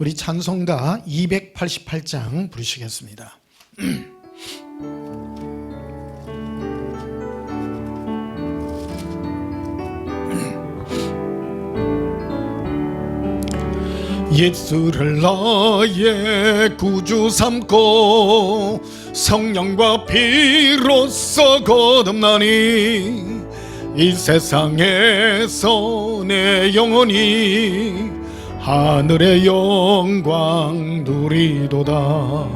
우리 찬송가 288장 부르시겠습니다. 예수를 나의 구주 삼고 성령과 피로써 거듭나니 이 세상에서 내 영혼이 하늘의 영광 누리도다.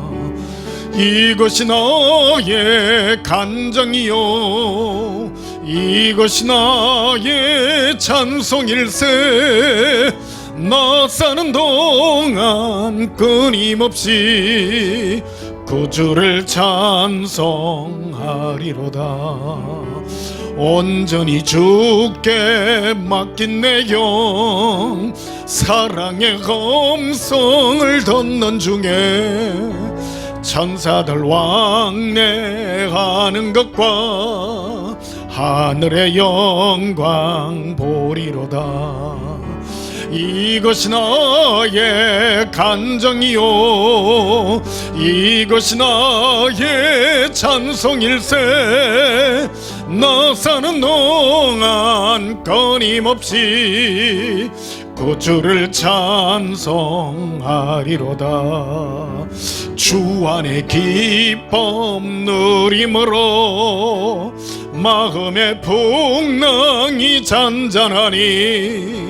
이것이 나의 간정이요 이것이 나의 찬송일세. 나 사는 동안 끊임없이 구주를 찬송하리로다. 온전히 주께 맡긴 내 영 사랑의 검성을 걷는 중에 천사들 왕래하는 것과 하늘의 영광 보리로다. 이것이 나의 간정이요 이것이 나의 찬송일세. 나 사는 동안 끊임없이 구주를 찬송하리로다. 주 안의 기쁨 누림으로 마음의 풍랑이 잔잔하니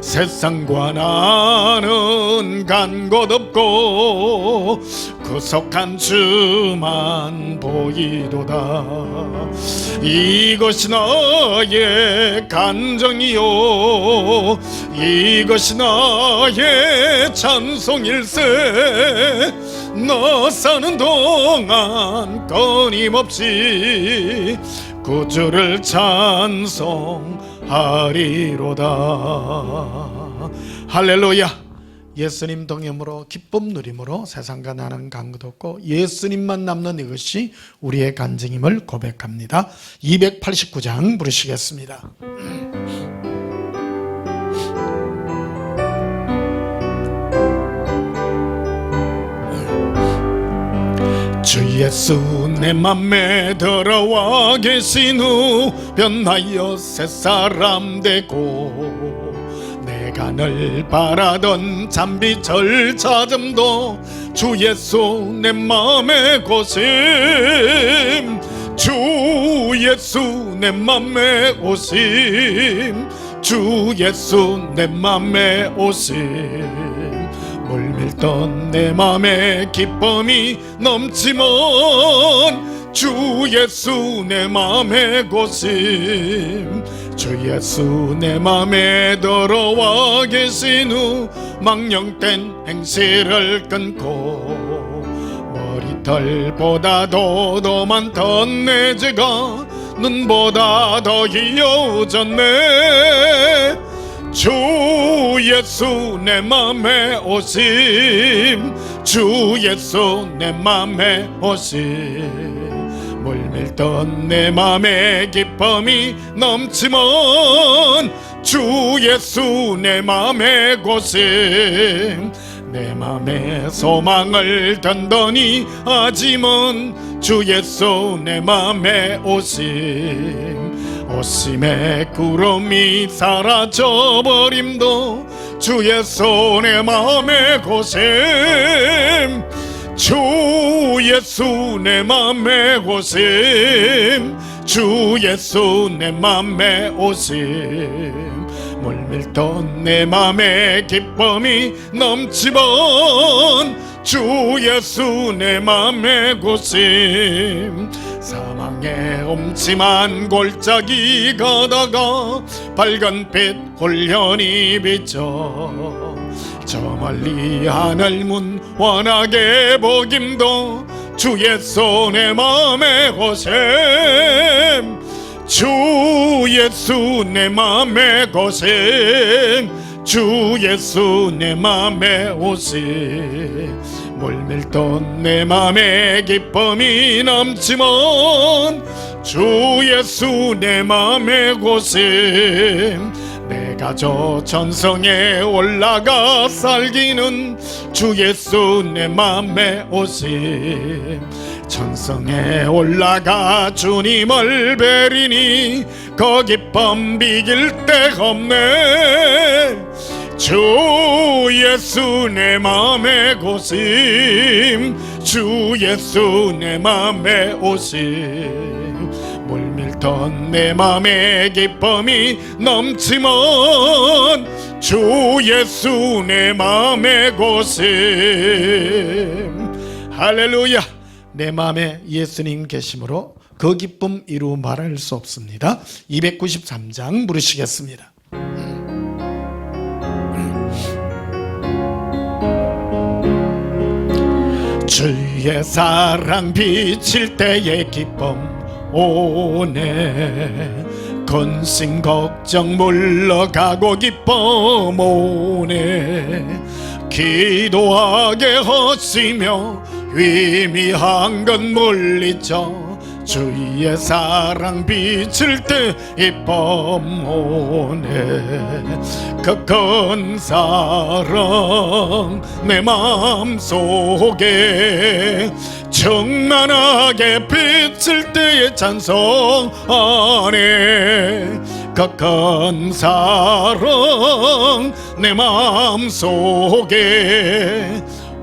세상과 나는 간 곳 없고 구속한 주만 보이도다. 이것이 나의 간정이요 이것이 나의 찬송일세. 나 사는 동안 끊임없이 구주를 찬송하리로다. 할렐루야. 예수님 동행으로 기쁨 누림으로 세상과 나는 간 것 없고 예수님만 남는 이것이 우리의 간증임을 고백합니다. 289장 부르시겠습니다. 주 예수 내 맘에 들어와 계신 후 변하여 새 사람 되고 내가 늘 바라던 잠비철 찾음도 주 예수 내 맘에 고심. 주 예수 내 맘에 오심. 주 예수 내 맘에 오심. 물밀던 내 맘에 기쁨이 넘치면 주 예수 내 맘에 고심. 주 예수 내 맘에 들어와 계신 후 망령된 행실을 끊고 머리털보다도 더 많던 내 죄가 눈보다 더 희어졌네. 주 예수 내 맘에 오심. 주 예수 내 맘에 오심. 물밀던 내 맘에 기쁨이 넘치면 주 예수 내 맘에 고심. 내 맘에 소망을 던더니 아지먼 주 예수 내 맘에 오심. 오심의 구름이 사라져버림도 주 예수 내 맘에 고심. 주 예수 내 맘에 오심. 주 예수 내 맘에 오심. 물밀던 내 맘에 기쁨이 넘치면 주 예수 내 맘에 고심. 사망의 엄침한 골짜기 가다가 밝은빛 홀연히 비쳐 저 멀리 하늘문 환하게 보김도 주 예수 내 맘에 오심. 주 예수 내 맘에 고심. 주 예수 내 맘에 오심. 물밀던 내 맘에 기쁨이 넘치면 주 예수 내 맘에 고심. 내가 저 전성에 올라가 살기는 주 예수 내 맘에 오심. 전성에 올라가 주님을 뵈리니 그 기쁨 비길 데가 없네. 주 예수 내 맘에 오심. 주 예수 내 맘에 오심. 물밀던 내 맘에 기쁨이 넘치면 주 예수 내 맘에 오심. 할렐루야. 내 맘에 예수님 계심으로 그 기쁨 이루 말할 수 없습니다. 293장 부르시겠습니다. 주의 사랑 비칠 때의 기쁨 오네. 근심 걱정 물러가고 기쁨 오네. 기도하게 하시며 위미한 건 물리쳐 주의 사랑 비칠 때 기쁨 오네. 그 큰 사랑 내 마음속에 충만하게 비칠 때의 찬송 안에. 그 큰 사랑 내 마음속에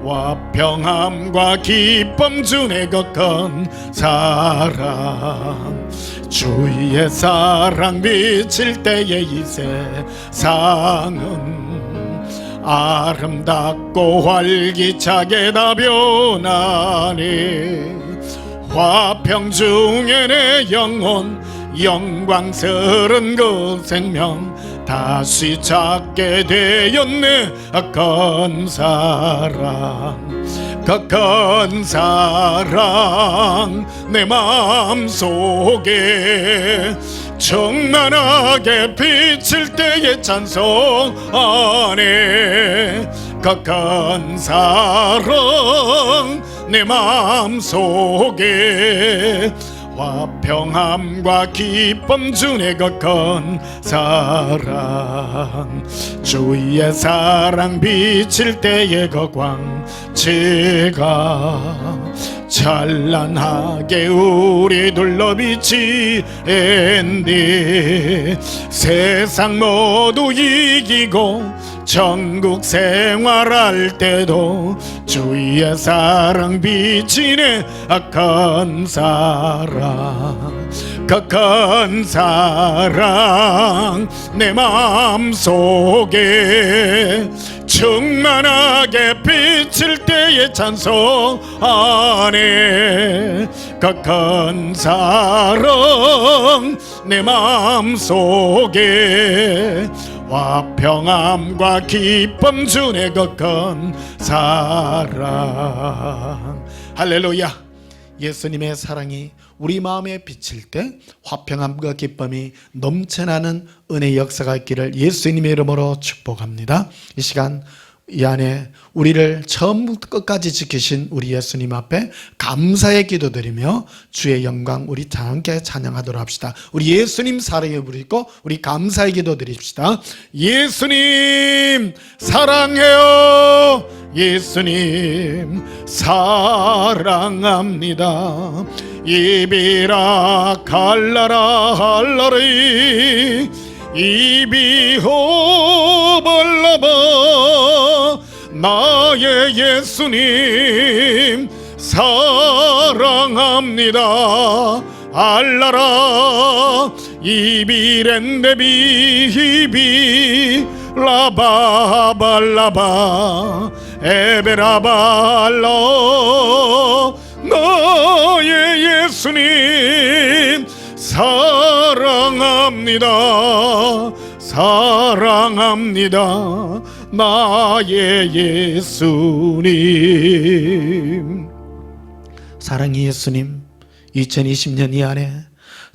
화평함과 기쁨 주네. 그 큰 사랑 주의 사랑 비칠 때의 이 세상은 아름답고 활기차게 다 변하네. 화평 중에 내 영혼 영광스런 그 생명 다시 찾게 되었네. 큰 사랑 그 큰 사랑 내 마음속에 충만하게 비칠 때의 찬송 안에. 그 큰 사랑 내 마음속에 화평함과 기쁨 주네. 그 큰 사랑 주의 사랑 비칠 때의 그 광채가 찬란하게 우리 둘러 비치는데 세상 모두 이기고 천국 생활할 때도 주의 사랑 비치네. 큰 사랑 그 큰 사랑 내 마음속에 충만하게 비칠 때의 찬송 안에. 그 큰 사랑 내 마음속에 화평함과 기쁨 주네. 그 큰 사랑. 할렐루야. 예수님의 사랑이 우리 마음에 비칠 때 화평함과 기쁨이 넘쳐나는 은혜의 역사가 있기를 예수님의 이름으로 축복합니다. 이 시간 이 안에 우리를 처음부터 끝까지 지키신 우리 예수님 앞에 감사의 기도드리며 주의 영광 우리 다 함께 찬양하도록 합시다. 우리 예수님 사랑해 부르고 우리 감사의 기도드립시다. 예수님 사랑해요. 예수님 사랑합니다. 이비라 갈라라 할라리 이비호발라바. 나의 예수님 사랑합니다. 알라라 이비렌데비비 라바발라바 에베라발라. 나의 예수님 사랑합니다. 사랑합니다. 나의 예수님. 사랑의 예수님, 2020년 이 안에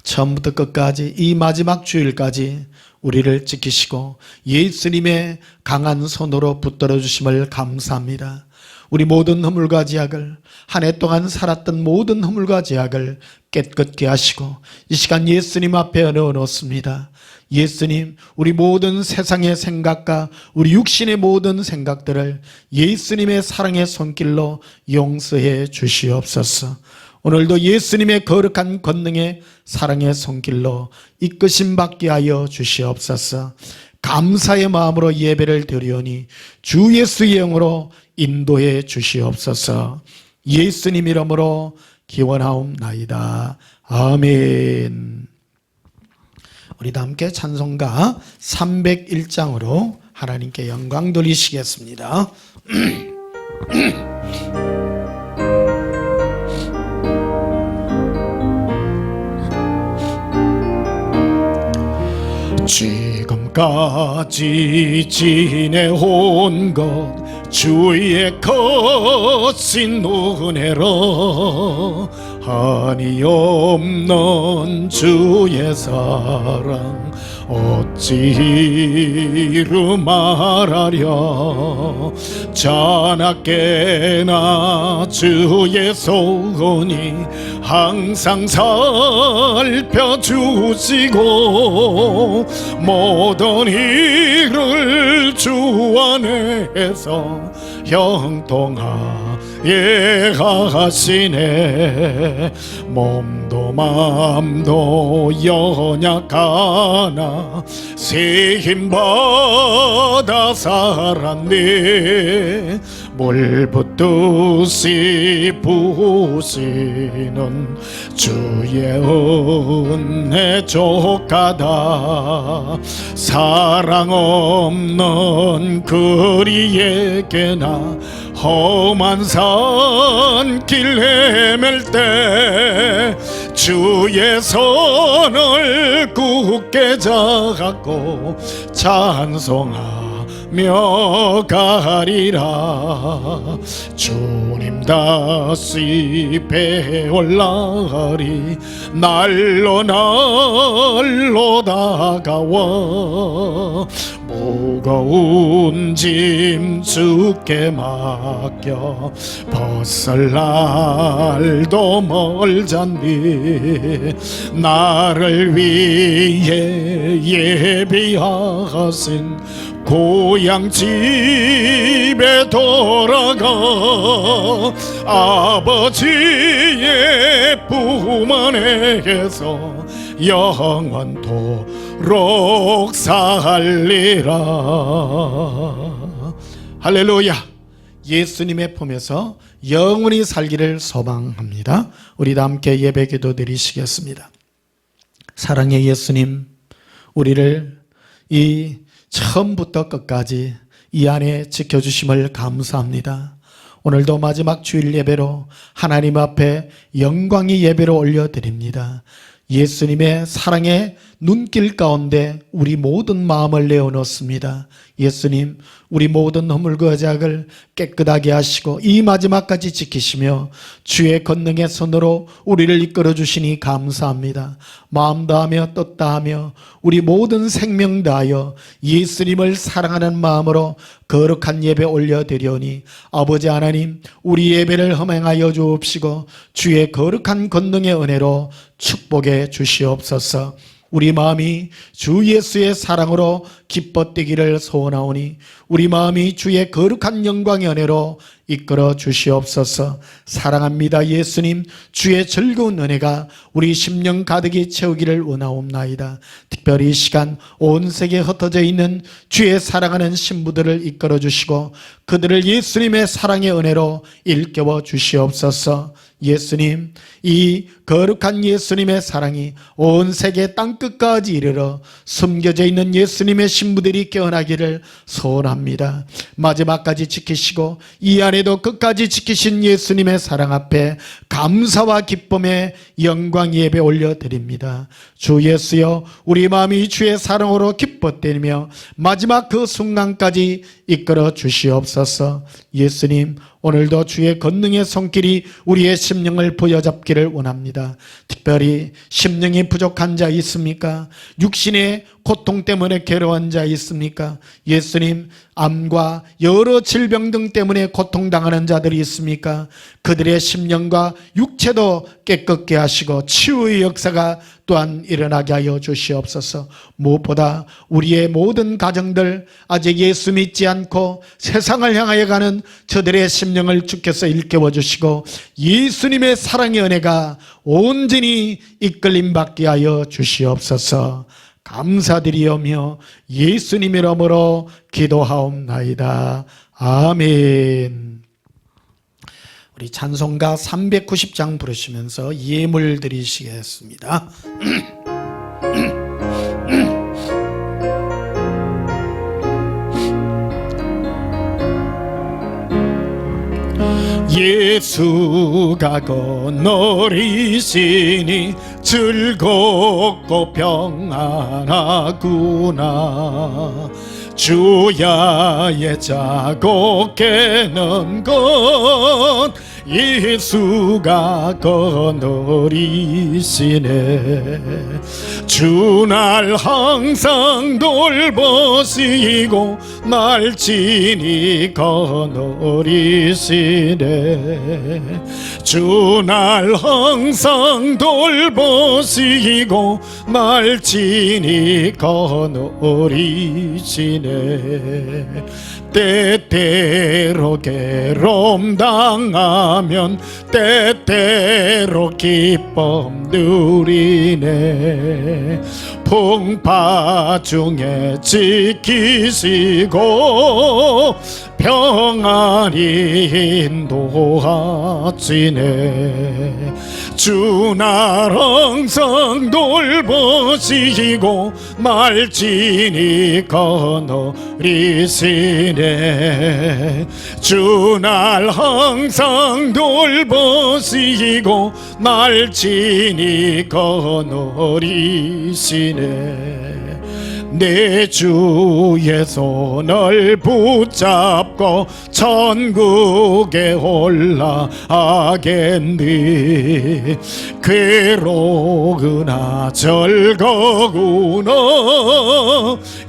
처음부터 끝까지 이 마지막 주일까지 우리를 지키시고 예수님의 강한 손으로 붙들어 주심을 감사합니다. 우리 모든 허물과 죄악을, 한 해 동안 살았던 모든 허물과 죄악을 깨끗게 하시고 이 시간 예수님 앞에 넣어놓습니다. 예수님, 우리 모든 세상의 생각과 우리 육신의 모든 생각들을 예수님의 사랑의 손길로 용서해 주시옵소서. 오늘도 예수님의 거룩한 권능의 사랑의 손길로 이끄심 받게 하여 주시옵소서. 감사의 마음으로 예배를 드리오니 주 예수의 영으로 인도해 주시옵소서. 예수님 이름으로 기원하옵나이다. 아멘. 우리 다 함께 찬송가 301장으로 하나님께 영광 돌리시겠습니다. 지금까지 지내온 것 주의 거친 은혜로 한이 없는 주의 사랑 어찌 이루 말하랴. 자나깨나 주의 손이 항상 살펴주시고 모든 일을 주 안에서 형통하게 하시네. 몸도 마음도 연약하나 새 힘받아 살았네. 물 붓듯이 부으시는 주의 은혜 족하다. 사랑 없는 그리에게나 험한 산길 헤맬 때 주의 손을 굳게 잡고 찬송하며 가리라. 주님 다시 배올라리 날로 날로 다가와 무거운 짐 주께 맡겨 벗을 날도 멀잖니. 나를 위해 예비하신 고향 집에 돌아가 아버지의 품 안에서 영원토록 살리라. 할렐루야. 예수님의 품에서 영원히 살기를 소망합니다. 우리 다 함께 예배 기도 드리시겠습니다. 사랑의 예수님, 우리를 이 처음부터 끝까지 이 안에 지켜주심을 감사합니다. 오늘도 마지막 주일 예배로 하나님 앞에 영광의 예배로 올려드립니다. 예수님의 사랑의 눈길 가운데 우리 모든 마음을 내어놓습니다. 예수님, 우리 모든 허물과 죄악을 깨끗하게 하시고 이 마지막까지 지키시며 주의 권능의 손으로 우리를 이끌어 주시니 감사합니다. 마음 다하며 뜻 다하며 우리 모든 생명 다하여 예수님을 사랑하는 마음으로 거룩한 예배 올려드리오니 아버지 하나님, 우리 예배를 허행하여 주옵시고 주의 거룩한 권능의 은혜로 축복해 주시옵소서. 우리 마음이 주 예수의 사랑으로 기뻐 뛰기를 소원하오니 우리 마음이 주의 거룩한 영광의 은혜로 이끌어 주시옵소서. 사랑합니다. 예수님, 주의 즐거운 은혜가 우리 심령 가득히 채우기를 원하옵나이다. 특별히 이 시간 온 세계에 흩어져 있는 주의 사랑하는 신부들을 이끌어 주시고 그들을 예수님의 사랑의 은혜로 일깨워 주시옵소서. 예수님, 이 거룩한 예수님의 사랑이 온 세계 땅끝까지 이르러 숨겨져 있는 예수님의 신부들이 깨어나기를 소원합니다. 마지막까지 지키시고 이 안에도 끝까지 지키신 예수님의 사랑 앞에 감사와 기쁨의 영광 예배 올려드립니다. 주 예수여, 우리 마음이 주의 사랑으로 기뻐때리며 마지막 그 순간까지 이끌어 주시옵소서. 예수님, 오늘도 주의 권능의 손길이 우리의 심령을 부여잡기를 원합니다. 특별히 심령이 부족한 자 있습니까? 육신의 고통 때문에 괴로운 자 있습니까? 예수님, 암과 여러 질병 등 때문에 고통당하는 자들이 있습니까? 그들의 심령과 육체도 깨끗게 하시고 치유의 역사가 또한 일어나게 하여 주시옵소서. 무엇보다 우리의 모든 가정들, 아직 예수 믿지 않고 세상을 향하여 가는 저들의 심령을 주께서 일깨워 주시고 예수님의 사랑의 은혜가 온전히 이끌림 받게 하여 주시옵소서. 감사드리오며 예수님 이름으로 기도하옵나이다. 아멘. 우리 찬송가 390장 부르시면서 예물 드리시겠습니다. 예수가 거느리시니 즐겁고 평안하구나. 주야의 자고 깨는 것 예수가 거느리시네. 주날 항상 돌보시고 날 친히 거느리시네. 주날 항상 돌보시고 날 친히 거느리시네. 때때로 괴로움 당하면 때때로 기쁨 누리네. 풍파 중에 지키시고 평안히 인도하시네. 주날 항상 돌보시고 날 친히 거느리시네. 주날 항상 돌보시고 날 친히 거느리시네. 내 주의 손을 붙잡고 천국에 올라가겠니. 괴로우나 즐거우나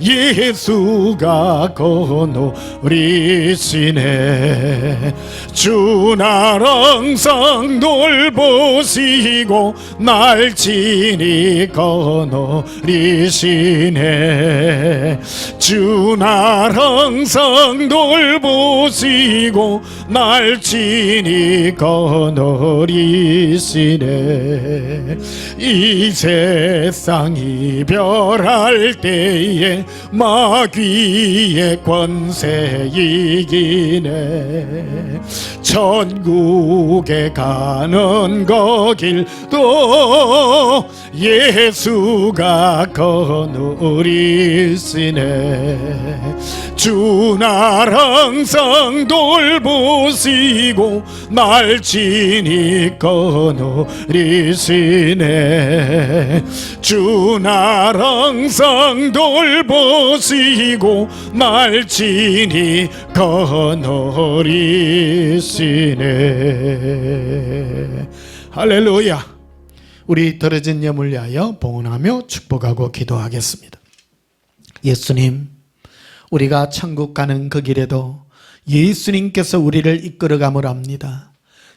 예수가 거느리시네. 주날 항상 돌보시고 날 친히 거느리시네. 주날 항상 돌보시고 날 친히 거느리시네. 이 세상 이별할 때에 마귀의 권세 이기네. 천국에 가는 거길도 예수가 거느리시네. 주날 항상 돌보시고 날 친히 거느리시네. 주날 항상 돌보시고 날 친히 거느리시네. 할렐루야. 우리 들어진 예물 위하여 봉헌하며 축복하고 기도하겠습니다. 예수님, 우리가 천국 가는 그 길에도 예수님께서 우리를 이끌어감을 합니다.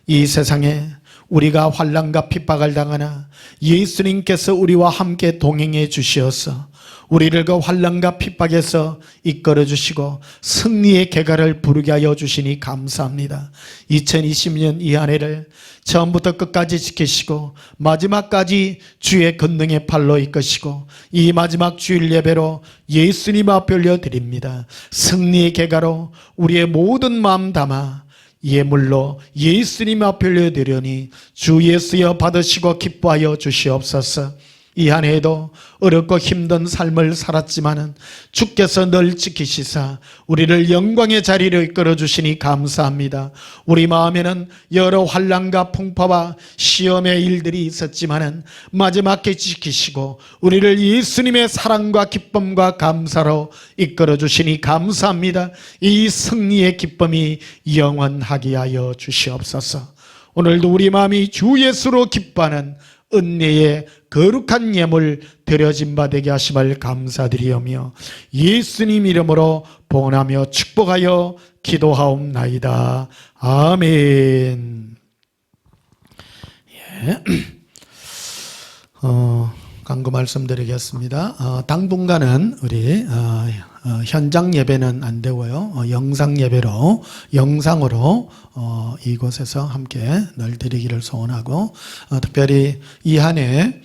이 세상에 우리가 환난과 핍박을 당하나 예수님께서 우리와 함께 동행해 주시어서 우리를 그 환난과 핍박에서 이끌어 주시고 승리의 계가를 부르게 하여 주시니 감사합니다. 2020년 이 한 해를 처음부터 끝까지 지키시고 마지막까지 주의 권능의 팔로 이끄시고 이 마지막 주일 예배로 예수님 앞에 올려드립니다. 승리의 계가로 우리의 모든 마음 담아 예물로 예수님 앞에 올려드리니 주 예수여 받으시고 기뻐하여 주시옵소서. 이 한 해에도 어렵고 힘든 삶을 살았지만은 주께서 늘 지키시사 우리를 영광의 자리로 이끌어 주시니 감사합니다. 우리 마음에는 여러 환난과 풍파와 시험의 일들이 있었지만은 마지막에 지키시고 우리를 예수님의 사랑과 기쁨과 감사로 이끌어 주시니 감사합니다. 이 승리의 기쁨이 영원하게 하여 주시옵소서. 오늘도 우리 마음이 주 예수로 기뻐하는 은혜의 거룩한 예물 드려진 바 되게 하심을 감사드리오며 예수님 이름으로 봉헌하며 축복하여 기도하옵나이다. 아멘. 예. 간구 말씀드리겠습니다. 당분간은 우리 현장 예배는 안 되고요. 영상으로 이곳에서 함께 늘 드리기를 소원하고, 특별히 이 한 해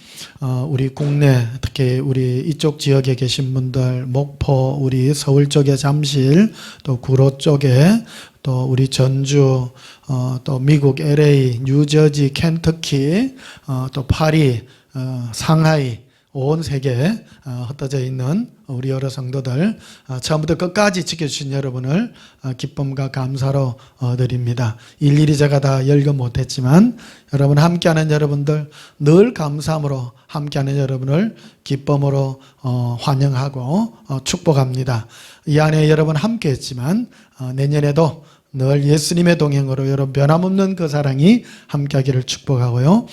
우리 국내, 특히 우리 이쪽 지역에 계신 분들, 목포, 우리 서울 쪽에 잠실, 또 구로 쪽에, 또 우리 전주, 또 미국 LA, 뉴저지, 켄터키, 또 파리, 상하이, 온 세계에 흩어져 있는 우리 여러 성도들, 처음부터 끝까지 지켜주신 여러분을 기쁨과 감사로 드립니다. 일일이 제가 다 열거 못했지만 여러분 함께하는 여러분들 늘 감사함으로 함께하는 여러분을 기쁨으로 환영하고 축복합니다. 이 안에 여러분 함께했지만 내년에도 늘 예수님의 동행으로 여러분 변함없는 그 사랑이 함께하기를 축복하고요.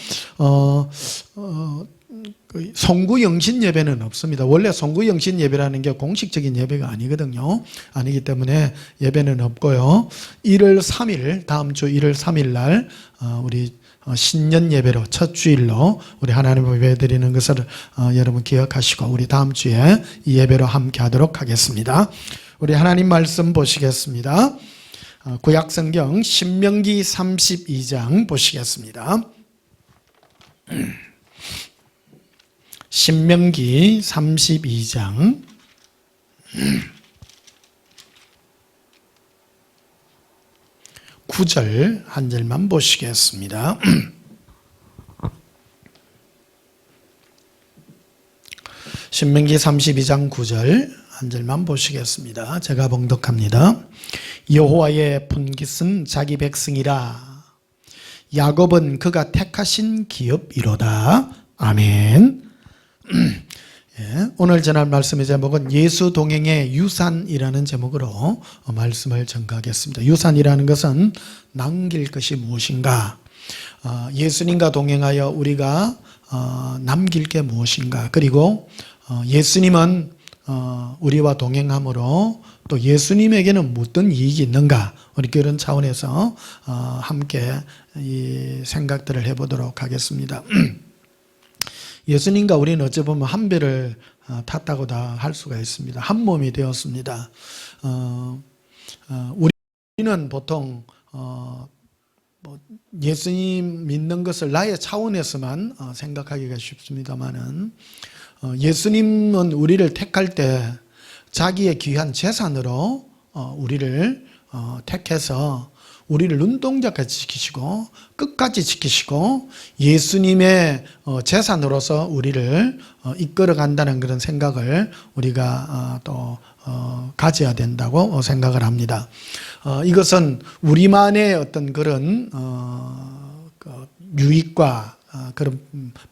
송구 영신 예배는 없습니다. 원래 송구 영신 예배라는 게 공식적인 예배가 아니거든요. 아니기 때문에 예배는 없고요. 1월 3일, 다음 주 1월 3일 날 우리 신년 예배로 첫 주일로 우리 하나님을 예배 드리는 것을 여러분 기억하시고 우리 다음 주에 이 예배로 함께 하도록 하겠습니다. 우리 하나님 말씀 보시겠습니다. 구약성경 신명기 32장 보시겠습니다. 신명기 32장 9절 한 절만 보시겠습니다. 신명기 32장 9절 한 절만 보시겠습니다. 제가 봉독합니다. 여호와의 분깃은 자기 백성이라. 야곱은 그가 택하신 기업이로다. 아멘. 예, 오늘 전할 말씀의 제목은 예수 동행의 유산이라는 제목으로 말씀을 전가하겠습니다. 유산이라는 것은 남길 것이 무엇인가, 예수님과 동행하여 우리가 남길 게 무엇인가, 그리고 예수님은 우리와 동행함으로 또 예수님에게는 어떤 이익이 있는가, 우리 그런 차원에서 함께 이 생각들을 해보도록 하겠습니다. 예수님과 우리는 어찌 보면 한 배를 탔다고 다 할 수가 있습니다. 한 몸이 되었습니다. 우리는 보통 예수님 믿는 것을 나의 차원에서만 생각하기가 쉽습니다만은 예수님은 우리를 택할 때 자기의 귀한 재산으로 우리를 택해서 우리를 눈동자까지 지키시고 끝까지 지키시고 예수님의 재산으로서 우리를 이끌어 간다는 그런 생각을 우리가 또 가져야 된다고 생각을 합니다. 이것은 우리만의 어떤 그런 유익과 그런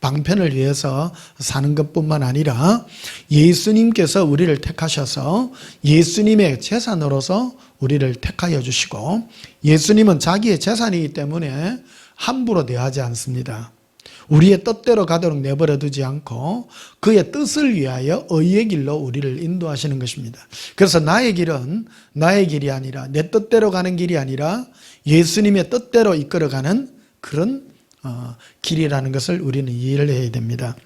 방편을 위해서 사는 것뿐만 아니라 예수님께서 우리를 택하셔서 예수님의 재산으로서 우리를 택하여 주시고, 예수님은 자기의 재산이기 때문에 함부로 대하지 않습니다. 우리의 뜻대로 가도록 내버려 두지 않고 그의 뜻을 위하여 의의 길로 우리를 인도하시는 것입니다. 그래서 나의 길은 나의 길이 아니라, 내 뜻대로 가는 길이 아니라 예수님의 뜻대로 이끌어가는 그런 길이라는 것을 우리는 이해를 해야 됩니다.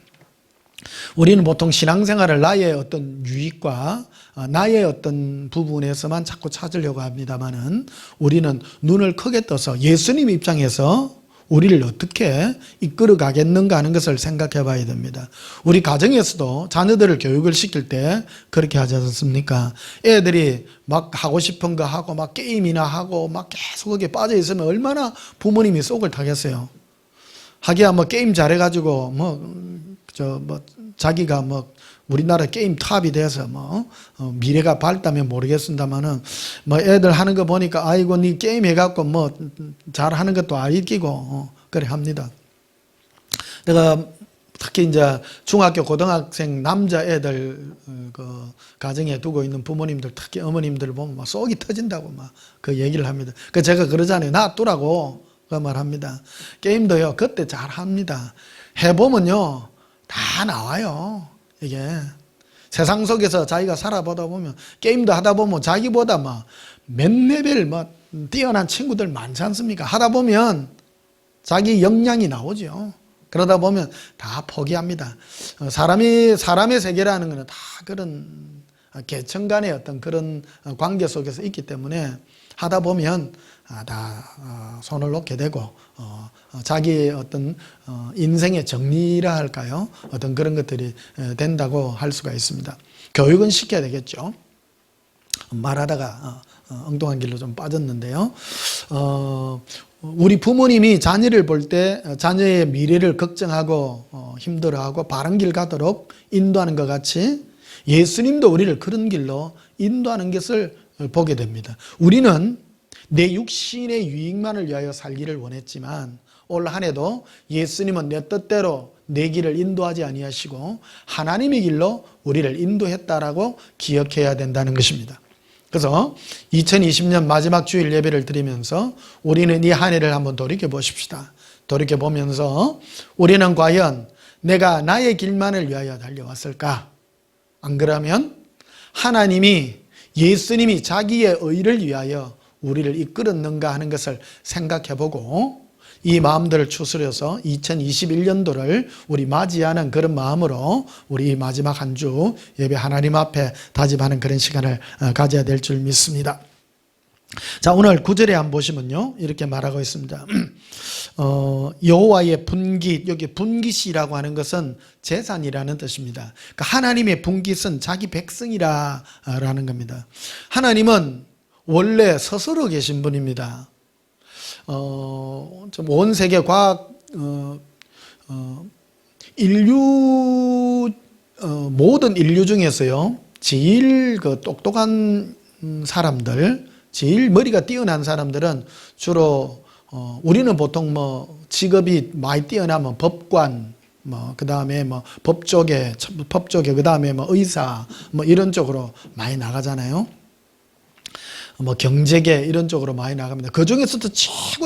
우리는 보통 신앙생활을 나의 어떤 유익과 나의 어떤 부분에서만 자꾸 찾으려고 합니다만은, 우리는 눈을 크게 떠서 예수님 입장에서 우리를 어떻게 이끌어 가겠는가 하는 것을 생각해 봐야 됩니다. 우리 가정에서도 자녀들을 교육을 시킬 때 그렇게 하지 않습니까? 애들이 막 하고 싶은 거 하고 막 게임이나 하고 막 계속 거기에 빠져 있으면 얼마나 부모님이 속을 타겠어요. 하기야 뭐 게임 잘해가지고 자기가 우리나라 게임 탑이 돼서 미래가 밝다면 모르겠습니다만은 애들 하는 거 보니까 아이고 니 게임 해갖고 잘하는 것도 알기고 그래 합니다. 내가 특히 이제 중학교 고등학생 남자 애들 그 가정에 두고 있는 부모님들, 특히 어머님들 보면 속이 터진다고 그 얘기를 합니다. 그 제가 그러잖아요. 놔두라고 그 말합니다. 게임도요 그때 잘 합니다. 해보면요 다 나와요. 이게 세상 속에서 자기가 살아보다 보면, 게임도 하다 보면 자기보다 몇 레벨 뛰어난 친구들 많지 않습니까? 하다 보면 자기 역량이 나오죠. 그러다 보면 다 포기합니다. 사람의 세계라는 것은 다 그런 계층 간의 어떤 그런 관계 속에서 있기 때문에 하다 보면 다 손을 놓게 되고 자기의 어떤 인생의 정리라 할까요? 어떤 그런 것들이 된다고 할 수가 있습니다. 교육은 시켜야 되겠죠. 말하다가 엉뚱한 길로 좀 빠졌는데요. 우리 부모님이 자녀를 볼 때 자녀의 미래를 걱정하고 힘들어하고 바른 길 가도록 인도하는 것 같이 예수님도 우리를 그런 길로 인도하는 것을 보게 됩니다. 우리는 내 육신의 유익만을 위하여 살기를 원했지만 올 한 해도 예수님은 내 뜻대로 내 길을 인도하지 아니하시고 하나님의 길로 우리를 인도했다라고 기억해야 된다는 것입니다. 그래서 2020년 마지막 주일 예배를 드리면서 우리는 이 한 해를 한번 돌이켜 보십시다. 돌이켜 보면서 우리는 과연 내가 나의 길만을 위하여 달려왔을까? 안 그러면 하나님이 예수님이 자기의 의를 위하여 우리를 이끌었는가 하는 것을 생각해 보고 이 마음들을 추스려서 2021년도를 우리 맞이하는 그런 마음으로 우리 마지막 한 주 예배 하나님 앞에 다짐하는 그런 시간을 가져야 될 줄 믿습니다. 자, 오늘 9절에 한번 보시면요, 이렇게 말하고 있습니다. 여호와의 분깃, 여기 분깃이라고 하는 것은 재산이라는 뜻입니다. 그러니까 하나님의 분깃은 자기 백성이라는 겁니다. 하나님은 원래 스스로 계신 분입니다. 온 세계 과학, 모든 인류 중에서요, 제일 똑똑한 사람들, 제일 머리가 뛰어난 사람들은 주로, 우리는 보통 직업이 많이 뛰어나면 법관, 그 다음에 법조계, 그 다음에 의사, 이런 쪽으로 많이 나가잖아요. 경제계 이런 쪽으로 많이 나갑니다. 그 중에서도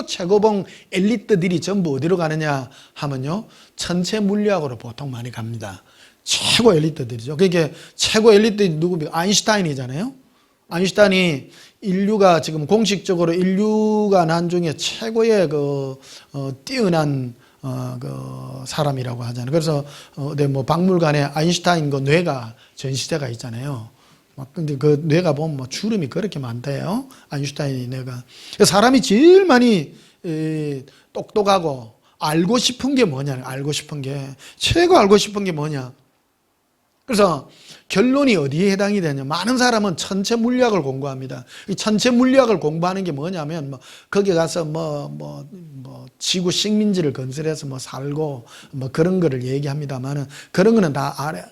최고봉 엘리트들이 전부 어디로 가느냐 하면요, 천체 물리학으로 보통 많이 갑니다. 최고 엘리트들이죠. 그게 최고 엘리트들이 누굽니까? 아인슈타인이잖아요. 아인슈타인이 인류가 지금 공식적으로 인류가 난 중에 최고의 뛰어난 사람이라고 하잖아요. 그래서 박물관에 아인슈타인 뇌가 전시대가 있잖아요. 근데 그 뇌가 보면 주름이 그렇게 많대요. 아인슈타인의 뇌가. 사람이 제일 많이 똑똑하고 알고 싶은 게 뭐냐? 최고 알고 싶은 게 뭐냐? 그래서 결론이 어디에 해당이 되냐? 많은 사람은 천체 물리학을 공부합니다. 이 천체 물리학을 공부하는 게 뭐냐면 거기 가서 지구 식민지를 건설해서 살고 그런 거를 얘기합니다만은 그런 거는 다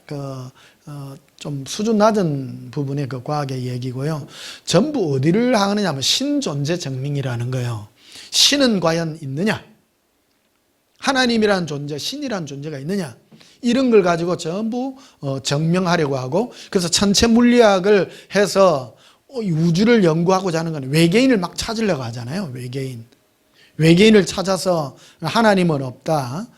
좀 수준 낮은 부분의 그 과학의 얘기고요. 전부 어디를 하느냐면 신존재 증명이라는 거예요. 신은 과연 있느냐? 하나님이란 존재, 신이란 존재가 있느냐? 이런 걸 가지고 전부 증명하려고 하고, 그래서 천체 물리학을 해서 우주를 연구하고자 하는 건 외계인을 막 찾으려고 하잖아요. 외계인을 찾아서 하나님은 없다,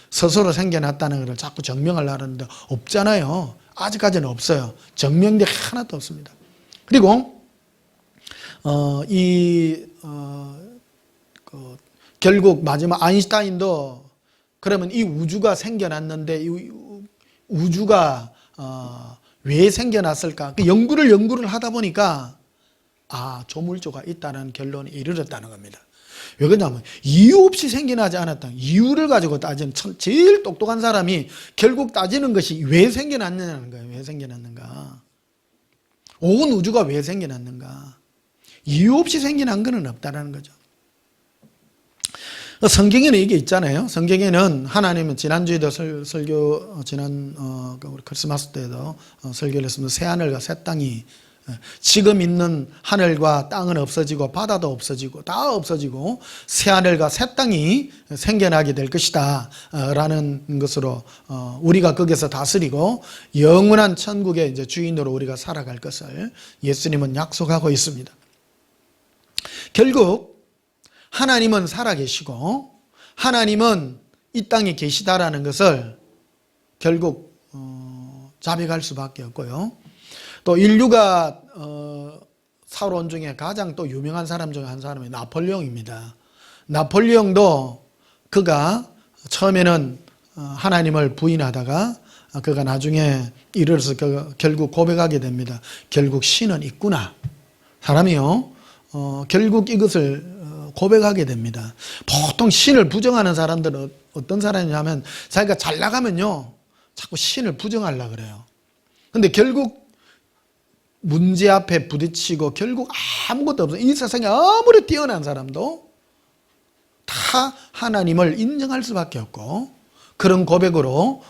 스스로 생겨났다는 것을 자꾸 증명하려고 하는데 없잖아요. 아직까지는 없어요. 증명된 게 하나도 없습니다. 그리고 결국 마지막 아인슈타인도 그러면 이 우주가 생겨났는데 이 우주가 왜 생겨났을까? 그 연구를 하다 보니까 조물주가 있다는 결론에 이르렀다는 겁니다. 왜 그러냐면 이유 없이 생겨나지 않았다. 이유를 가지고 따지는 제일 똑똑한 사람이 결국 따지는 것이 왜 생겨났느냐는 거예요. 왜 생겨났는가? 온 우주가 왜 생겨났는가? 이유 없이 생겨난 것은 없다라는 거죠. 성경에는 이게 있잖아요. 성경에는 하나님은 지난주에도 우리 크리스마스 때도 설교를 했습니다. 새 하늘과 새 땅이, 지금 있는 하늘과 땅은 없어지고 바다도 없어지고 다 없어지고 새 하늘과 새 땅이 생겨나게 될 것이다 라는 것으로 우리가 거기서 다스리고 영원한 천국의 이제 주인으로 우리가 살아갈 것을 예수님은 약속하고 있습니다. 결국 하나님은 살아계시고 하나님은 이 땅에 계시다라는 것을 결국 자백할 수밖에 없고요. 또 인류가 살아온 중에 가장 또 유명한 사람 중에 한 사람이 나폴레옹입니다. 나폴레옹도 그가 처음에는 하나님을 부인하다가 그가 나중에 이르러서 결국 고백하게 됩니다. 결국 신은 있구나. 사람이요, 결국 이것을 고백하게 됩니다. 보통 신을 부정하는 사람들은 어떤 사람이냐면 자기가 잘 나가면요 자꾸 신을 부정하려고 그래요. 근데 결국 문제 앞에 부딪히고 결국 아무것도 없어요. 이 세상에 아무리 뛰어난 사람도 다 하나님을 인정할 수밖에 없고 그런 고백으로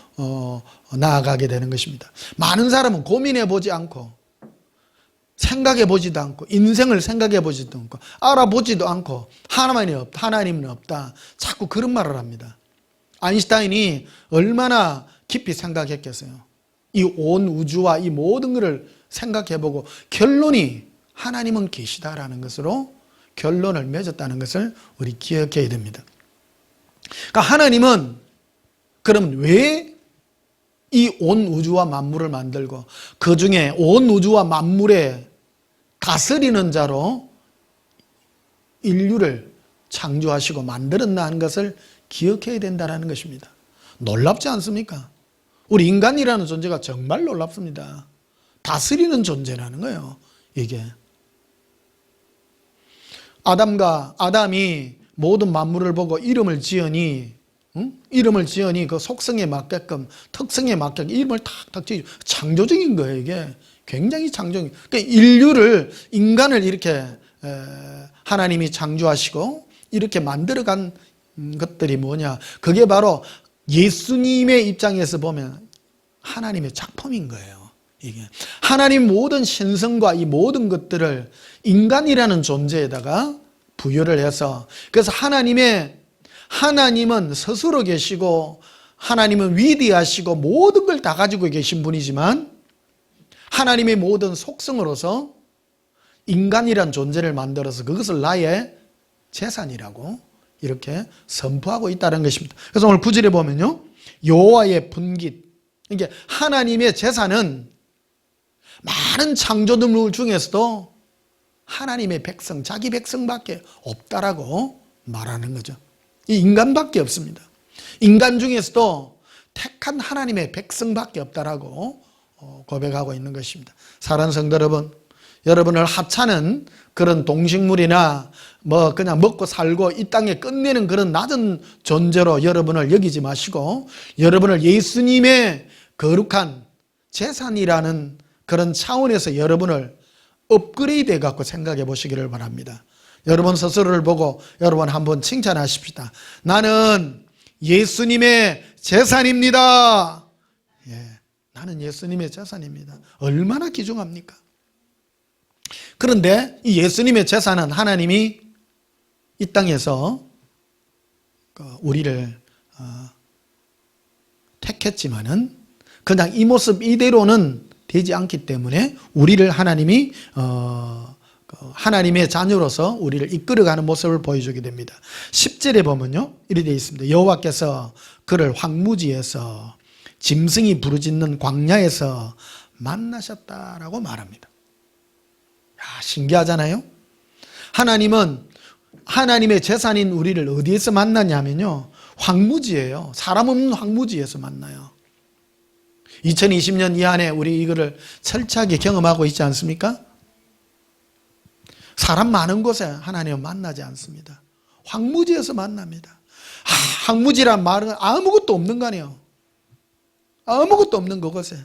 나아가게 되는 것입니다. 많은 사람은 고민해 보지 않고 생각해 보지도 않고 인생을 생각해 보지도 않고 알아보지도 않고 하나님은 없다. 자꾸 그런 말을 합니다. 아인슈타인이 얼마나 깊이 생각했겠어요. 이 온 우주와 이 모든 것을 생각해 보고 결론이 하나님은 계시다라는 것으로 결론을 맺었다는 것을 우리 기억해야 됩니다. 그러니까 하나님은 그럼 왜 이 온 우주와 만물을 만들고 그 중에 온 우주와 만물에 다스리는 자로 인류를 창조하시고 만들었나 하는 것을 기억해야 된다는 것입니다. 놀랍지 않습니까? 우리 인간이라는 존재가 정말 놀랍습니다. 다스리는 존재라는 거예요. 이게 아담이 모든 만물을 보고 이름을 지으니 그 속성에 맞게끔 특성에 맞게끔 이름을 탁탁 지어 창조적인 거예요. 이게 굉장히 창조적인. 그러니까 인간을 이렇게 하나님이 창조하시고 이렇게 만들어간 것들이 뭐냐? 그게 바로 예수님의 입장에서 보면 하나님의 작품인 거예요. 이게 하나님 모든 신성과 이 모든 것들을 인간이라는 존재에다가 부여를 해서 그래서 하나님은 스스로 계시고 하나님은 위대하시고 모든 걸 다 가지고 계신 분이지만 하나님의 모든 속성으로서 인간이란 존재를 만들어서 그것을 나의 재산이라고 이렇게 선포하고 있다는 것입니다. 그래서 오늘 9절에 보면요, 여호와의 분깃, 이게 하나님의 재산은 많은 창조물 중에서도 하나님의 백성, 자기 백성밖에 없다라고 말하는 거죠. 이 인간밖에 없습니다. 인간 중에서도 택한 하나님의 백성밖에 없다라고 고백하고 있는 것입니다. 사랑하는 성도 여러분, 여러분을 하찮은 그런 동식물이나 그냥 먹고 살고 이 땅에 끝내는 그런 낮은 존재로 여러분을 여기지 마시고 여러분을 예수님의 거룩한 재산이라는 그런 차원에서 여러분을 업그레이드해 갖고 생각해 보시기를 바랍니다. 여러분 스스로를 보고 여러분 한번 칭찬하십시다. 나는 예수님의 재산입니다. 예, 나는 예수님의 재산입니다. 얼마나 귀중합니까? 그런데 이 예수님의 재산은 하나님이 이 땅에서 우리를 택했지만은 그냥 이 모습 이대로는 되지 않기 때문에 우리를 하나님이 하나님의 자녀로서 우리를 이끌어가는 모습을 보여주게 됩니다. 10절에 보면요, 이렇게 되어 있습니다. 여호와께서 그를 황무지에서 짐승이 부르짖는 광야에서 만나셨다라고 말합니다. 야, 신기하잖아요. 하나님은 하나님의 재산인 우리를 어디에서 만나냐면요, 황무지예요. 사람 없는 황무지에서 만나요. 2020년 이 안에 우리 이거를 철저하게 경험하고 있지 않습니까? 사람 많은 곳에 하나님은 만나지 않습니다. 황무지에서 만납니다. 황무지란 말은 아무것도 없는 거 아니에요. 아무것도 없는 그곳에,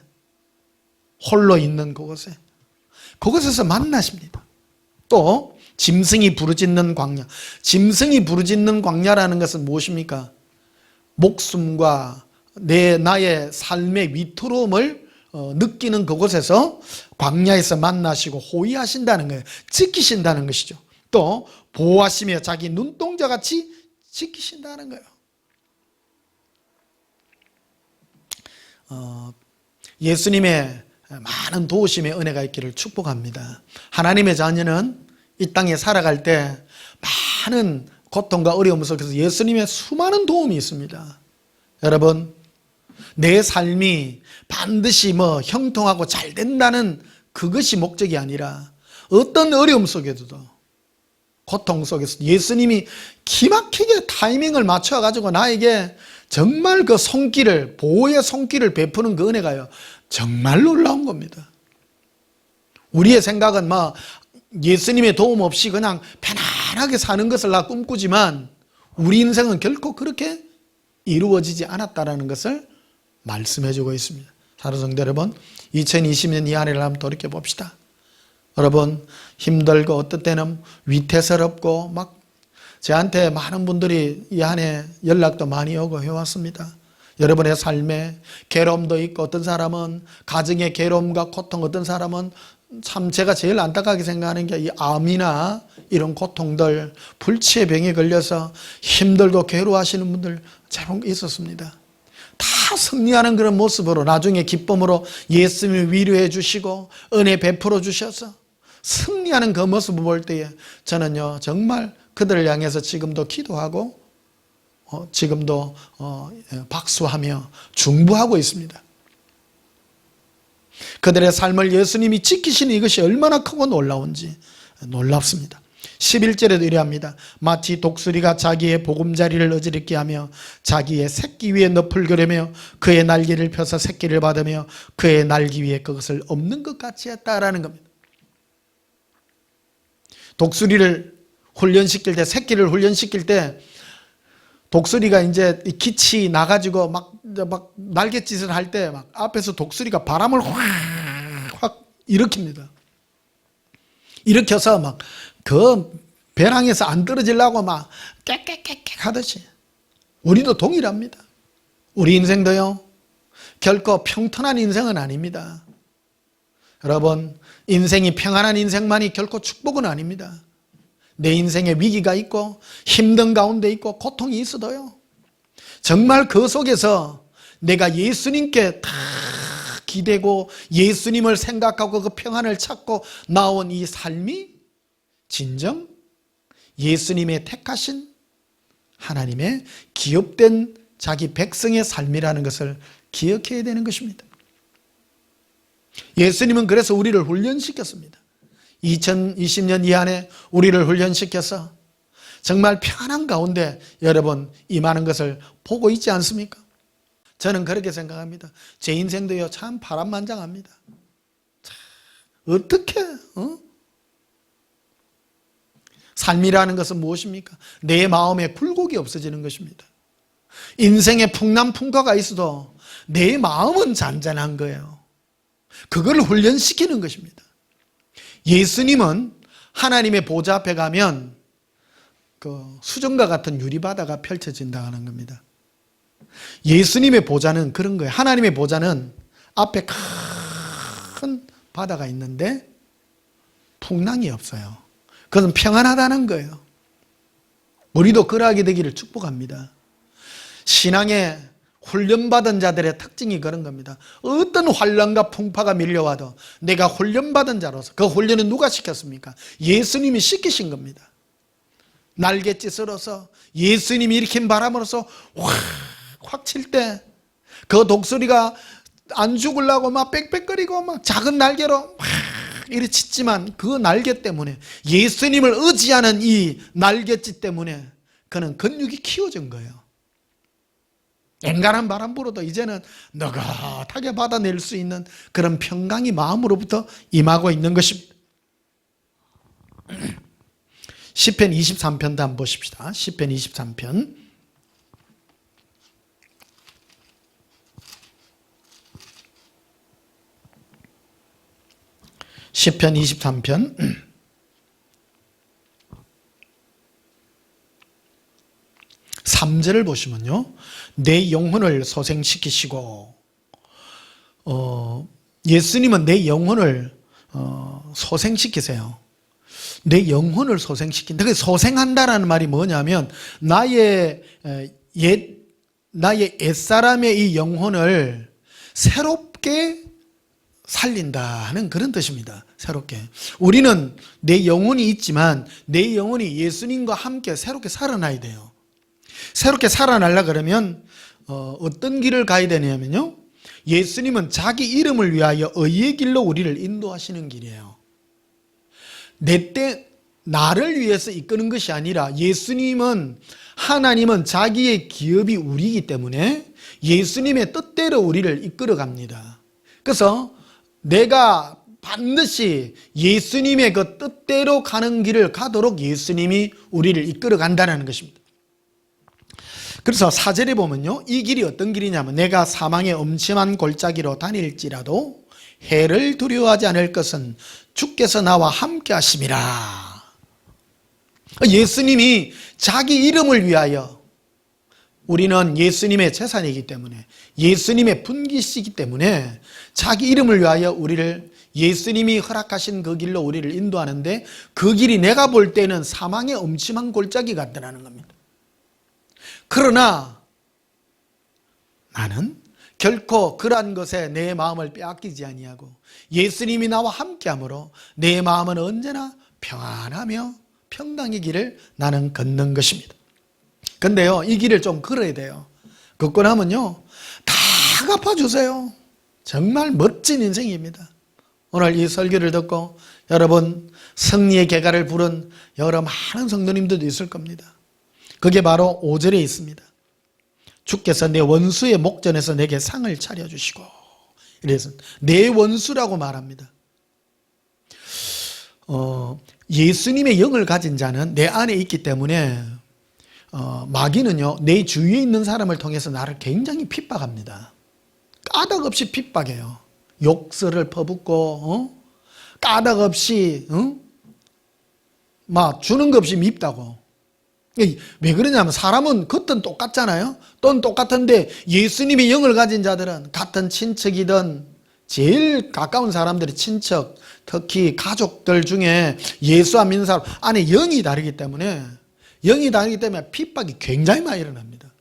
홀로 있는 그곳에서 만나십니다. 또 짐승이 부르짖는 광야. 짐승이 부르짖는 광야라는 것은 무엇입니까? 목숨과 나의 삶의 위태로움을 느끼는 그곳에서 광야에서 만나시고 호위하신다는 거예요. 지키신다는 것이죠. 또 보호하시며 자기 눈동자같이 지키신다는 거예요. 예수님의 많은 도우심의 은혜가 있기를 축복합니다. 하나님의 자녀는 이 땅에 살아갈 때 많은 고통과 어려움 속에서 예수님의 수많은 도움이 있습니다. 여러분, 내 삶이 반드시 형통하고 잘 된다는 그것이 목적이 아니라 어떤 어려움 속에서도 고통 속에서 예수님이 기막히게 타이밍을 맞춰가지고 나에게 정말 그 손길을, 보호의 손길을 베푸는 그 은혜가요, 정말 놀라운 겁니다. 우리의 생각은 막 예수님의 도움 없이 그냥 편안하게 사는 것을 나 꿈꾸지만 우리 인생은 결코 그렇게 이루어지지 않았다는 것을 말씀해주고 있습니다. 사랑하는 성도 여러분, 2020년 이 한 해를 한번 돌이켜 봅시다. 여러분, 힘들고 어떤 때는 위태스럽고 막 저한테 많은 분들이 이 한 해 연락도 많이 오고 해왔습니다. 여러분의 삶에 괴로움도 있고, 어떤 사람은 가정의 괴로움과 고통, 어떤 사람은 참 제가 제일 안타깝게 생각하는 게 이 암이나 이런 고통들, 불치의 병에 걸려서 힘들고 괴로워하시는 분들 제법 있었습니다. 다 승리하는 그런 모습으로 나중에 기쁨으로 예수님을 위로해 주시고 은혜 베풀어 주셔서 승리하는 그 모습을 볼 때에 저는요, 정말 그들을 향해서 지금도 기도하고 지금도 박수하며 중보하고 있습니다. 그들의 삶을 예수님이 지키시는 이것이 얼마나 크고 놀라운지 놀랍습니다. 11절에도 이래합니다. 마치 독수리가 자기의 보금자리를 어지럽게 하며 자기의 새끼 위에 늪을 그려며 그의 날개를 펴서 새끼를 받으며 그의 날개 위에 그것을 엎는 것 같이 했다라는 겁니다. 독수리를 훈련시킬 때, 새끼를 훈련시킬 때 독수리가 이제 기치 나가지고 막 날갯짓을 할 때 막 앞에서 독수리가 바람을 확 일으킵니다. 일으켜서 막 그 배낭에서 안 떨어지려고 막 깨깨깨깨 하듯이 우리도 동일합니다. 우리 인생도요, 결코 평탄한 인생은 아닙니다. 여러분, 인생이 평안한 인생만이 결코 축복은 아닙니다. 내 인생에 위기가 있고 힘든 가운데 있고 고통이 있어도요, 정말 그 속에서 내가 예수님께 다 기대고 예수님을 생각하고 그 평안을 찾고 나온 이 삶이 진정 예수님의 택하신 하나님의 기업된 자기 백성의 삶이라는 것을 기억해야 되는 것입니다. 예수님은 그래서 우리를 훈련시켰습니다. 2020년 이 안에 우리를 훈련시켜서 정말 평안한 가운데 여러분 임하는 것을 보고 있지 않습니까? 저는 그렇게 생각합니다. 제 인생도요, 참 파란만장합니다. 어떻게 삶이라는 것은 무엇입니까? 내 마음에 굴곡이 없어지는 것입니다. 인생에 풍남풍과가 있어도 내 마음은 잔잔한 거예요. 그걸 훈련시키는 것입니다. 예수님은 하나님의 보좌 앞에 가면 그 수정과 같은 유리바다가 펼쳐진다는 겁니다. 예수님의 보좌는 그런 거예요. 하나님의 보좌는 앞에 큰 바다가 있는데 풍랑이 없어요. 그것은 평안하다는 거예요. 우리도 그러하게 되기를 축복합니다. 신앙에 훈련받은 자들의 특징이 그런 겁니다. 어떤 환난과 풍파가 밀려와도 내가 훈련받은 자로서, 그 훈련은 누가 시켰습니까? 예수님이 시키신 겁니다. 날갯짓으로서 예수님이 일으킨 바람으로서 확 칠 때 그 독수리가 안 죽으려고 막 빽빽거리고 막 작은 날개로 막 이렇게 짖지만 그 날개 때문에, 예수님을 의지하는 이 날갯짓 때문에 그는 근육이 키워진 거예요. 앵간한 바람 불어도 이제는 느긋하게 받아낼 수 있는 그런 평강이 마음으로부터 임하고 있는 것입니다. 시편 23편도 한번 보십시다. 시편 23편. 시편 23편 3절을 보시면요, 내 영혼을 소생시키시고, 예수님은 내 영혼을 소생시키세요. 내 영혼을 소생시킨다. 소생한다라는 말이 뭐냐면 나의 옛사람의 이 영혼을 새롭게 살린다는 그런 뜻입니다. 새롭게. 우리는 내 영혼이 있지만 내 영혼이 예수님과 함께 새롭게 살아나야 돼요. 새롭게 살아나려 그러면 어떤 길을 가야 되냐면요, 예수님은 자기 이름을 위하여 의의 길로 우리를 인도하시는 길이에요. 나를 위해서 이끄는 것이 아니라 하나님은 자기의 기업이 우리이기 때문에 예수님의 뜻대로 우리를 이끌어 갑니다. 그래서 내가 반드시 예수님의 그 뜻대로 가는 길을 가도록 예수님이 우리를 이끌어 간다는 것입니다. 그래서 4절에 보면요, 이 길이 어떤 길이냐면 내가 사망의 엄침한 골짜기로 다닐지라도 해를 두려워하지 않을 것은 주께서 나와 함께 하심이라. 예수님이 자기 이름을 위하여, 우리는 예수님의 재산이기 때문에, 예수님의 분깃이기 때문에 자기 이름을 위하여 예수님이 허락하신 그 길로 우리를 인도하는데, 그 길이 내가 볼 때는 사망의 엄침한 골짜기 같다는 겁니다. 그러나 나는 결코 그러한 것에 내 마음을 빼앗기지 아니하고 예수님이 나와 함께함으로 내 마음은 언제나 평안하며 평강의 길을 나는 걷는 것입니다. 근데요, 이 길을 좀 걸어야 돼요. 걷고 나면요, 다 갚아주세요. 정말 멋진 인생입니다. 오늘 이 설교를 듣고 여러분 승리의 개가를 부른 여러 많은 성도님들도 있을 겁니다. 그게 바로 5절에 있습니다. 주께서 내 원수의 목전에서 내게 상을 차려주시고, 이래서 내 원수라고 말합니다. 예수님의 영을 가진 자는 내 안에 있기 때문에 마귀는요, 내 주위에 있는 사람을 통해서 나를 굉장히 핍박합니다. 까닭없이 핍박해요. 욕설을 퍼붓고 까닭없이 막 주는 것 없이 밉다고. 왜 그러냐면 사람은 겉은 똑같잖아요. 돈 똑같은데 예수님의 영을 가진 자들은 같은 친척이든 제일 가까운 사람들이 친척, 특히 가족들 중에 예수 안 믿는 사람 안에 영이 다르기 때문에 핍박이 굉장히 많이 일어납니다.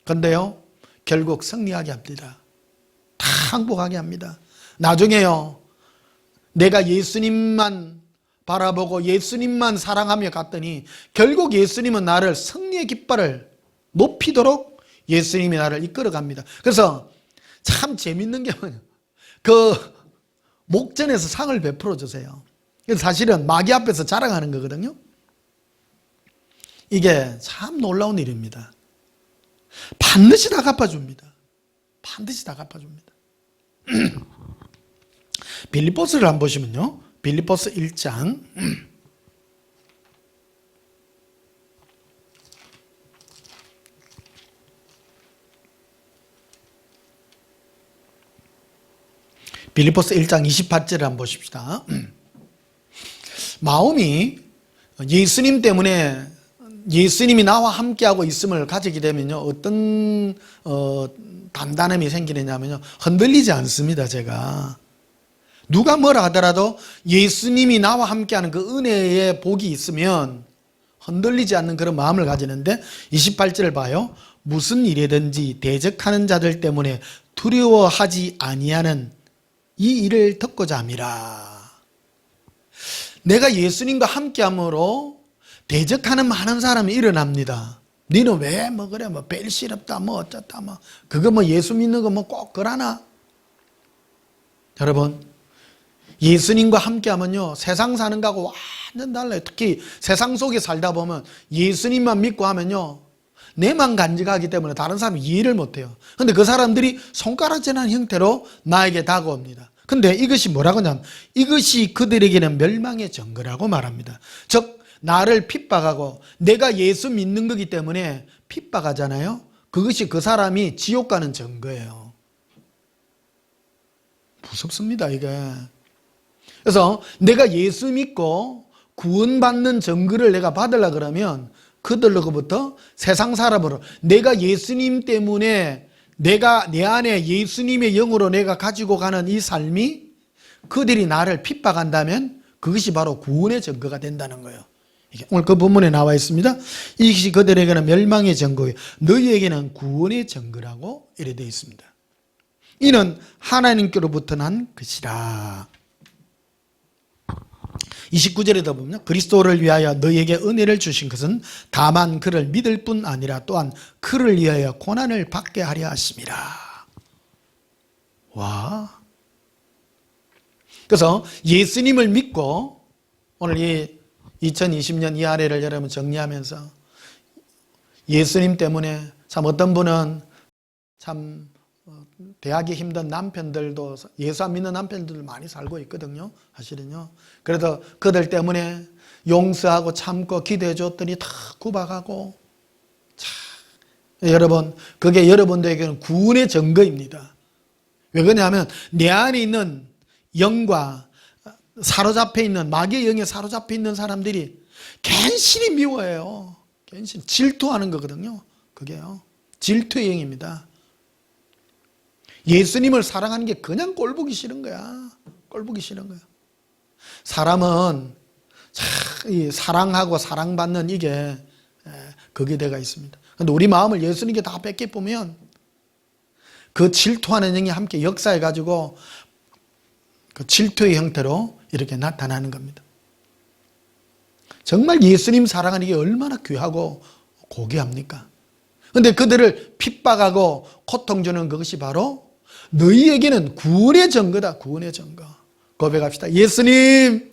그런데요, 결국 승리하게 합니다. 다 항복하게 합니다. 나중에요, 내가 예수님만 바라보고 예수님만 사랑하며 갔더니 결국 예수님은 나를 승리의 깃발을 높이도록 예수님이 나를 이끌어 갑니다. 그래서 참 재밌는 게 뭐냐, 그 목전에서 상을 베풀어 주세요. 사실은 마귀 앞에서 자랑하는 거거든요. 이게 참 놀라운 일입니다. 반드시 다 갚아줍니다. 반드시 다 갚아줍니다. 빌립보서를 한번 보시면요, 빌립보서 1장 28절을 한번 보십시다. 마음이 예수님 때문에, 예수님이 나와 함께하고 있음을 가지게 되면요, 어떤 단단함이 생기느냐면요, 흔들리지 않습니다. 제가 누가 뭐라 하더라도 예수님이 나와 함께하는 그 은혜의 복이 있으면 흔들리지 않는 그런 마음을 가지는데, 28절을 봐요. 무슨 일이든지 대적하는 자들 때문에 두려워하지 아니하는 이 일을 듣고자 함이라. 내가 예수님과 함께함으로 대적하는 많은 사람이 일어납니다. 너는 왜 뭐 그래, 뭐 벨시럽다, 뭐 어쩌다, 뭐 그거 뭐 예수 믿는 거 뭐 꼭 그러나? 여러분, 예수님과 함께하면요, 세상 사는 거하고 완전 달라요. 특히 세상 속에 살다 보면 예수님만 믿고 하면요, 내만 간직하기 때문에 다른 사람이 이해를 못해요. 근데 그 사람들이 손가락질하는 형태로 나에게 다가옵니다. 근데 이것이 뭐라고 하냐면, 이것이 그들에게는 멸망의 증거라고 말합니다. 즉 나를 핍박하고 내가 예수 믿는 거기 때문에 핍박하잖아요. 그것이 그 사람이 지옥 가는 증거예요. 무섭습니다, 이게. 그래서 내가 예수 믿고 구원받는 증거를 내가 받으려고 그러면 그들로부터 세상 사람으로, 내가 예수님 때문에 내가 내 안에 예수님의 영으로 내가 가지고 가는 이 삶이 그들이 나를 핍박한다면 그것이 바로 구원의 증거가 된다는 거예요. 오늘 그 본문에 나와 있습니다. 이것이 그들에게는 멸망의 증거예요, 너희에게는 구원의 증거라고 이래 되어 있습니다. 이는 하나님께로부터 난 것이라. 29절에다 보면 그리스도를 위하여 너희에게 은혜를 주신 것은 다만 그를 믿을 뿐 아니라 또한 그를 위하여 고난을 받게 하려 하심이라. 와. 그래서 예수님을 믿고 오늘 이 2020년 이 한 해를 여러분 정리하면서 예수님 때문에 참 어떤 분은 참 대하기 힘든 남편들도 예수 안 믿는 남편들 많이 살고 있거든요. 사실은요. 그래도 그들 때문에 용서하고 참고 기도해 줬더니 다 구박하고 여러분 그게 여러분들에게는 구원의 증거입니다. 왜 그러냐면 내 안에 있는 영과 사로잡혀 있는 마귀의 영에 사로잡혀 있는 사람들이 괜시리 미워해요. 괜시리 질투하는 거거든요. 그게요. 질투의 영입니다. 예수님을 사랑하는 게 그냥 꼴보기 싫은 거야. 꼴보기 싫은 거야. 사람은 참 사랑하고 사랑받는 이게 그게 돼가 있습니다. 근데 우리 마음을 예수님께 다 뺏겨 보면 그 질투하는 영이 함께 역사해 가지고 그 질투의 형태로 이렇게 나타나는 겁니다. 정말 예수님 사랑하는 게 얼마나 귀하고 고귀합니까? 근데 그들을 핍박하고 고통 주는 그것이 바로 너희에게는 구원의 증거다. 구원의 증거. 고백합시다. 예수님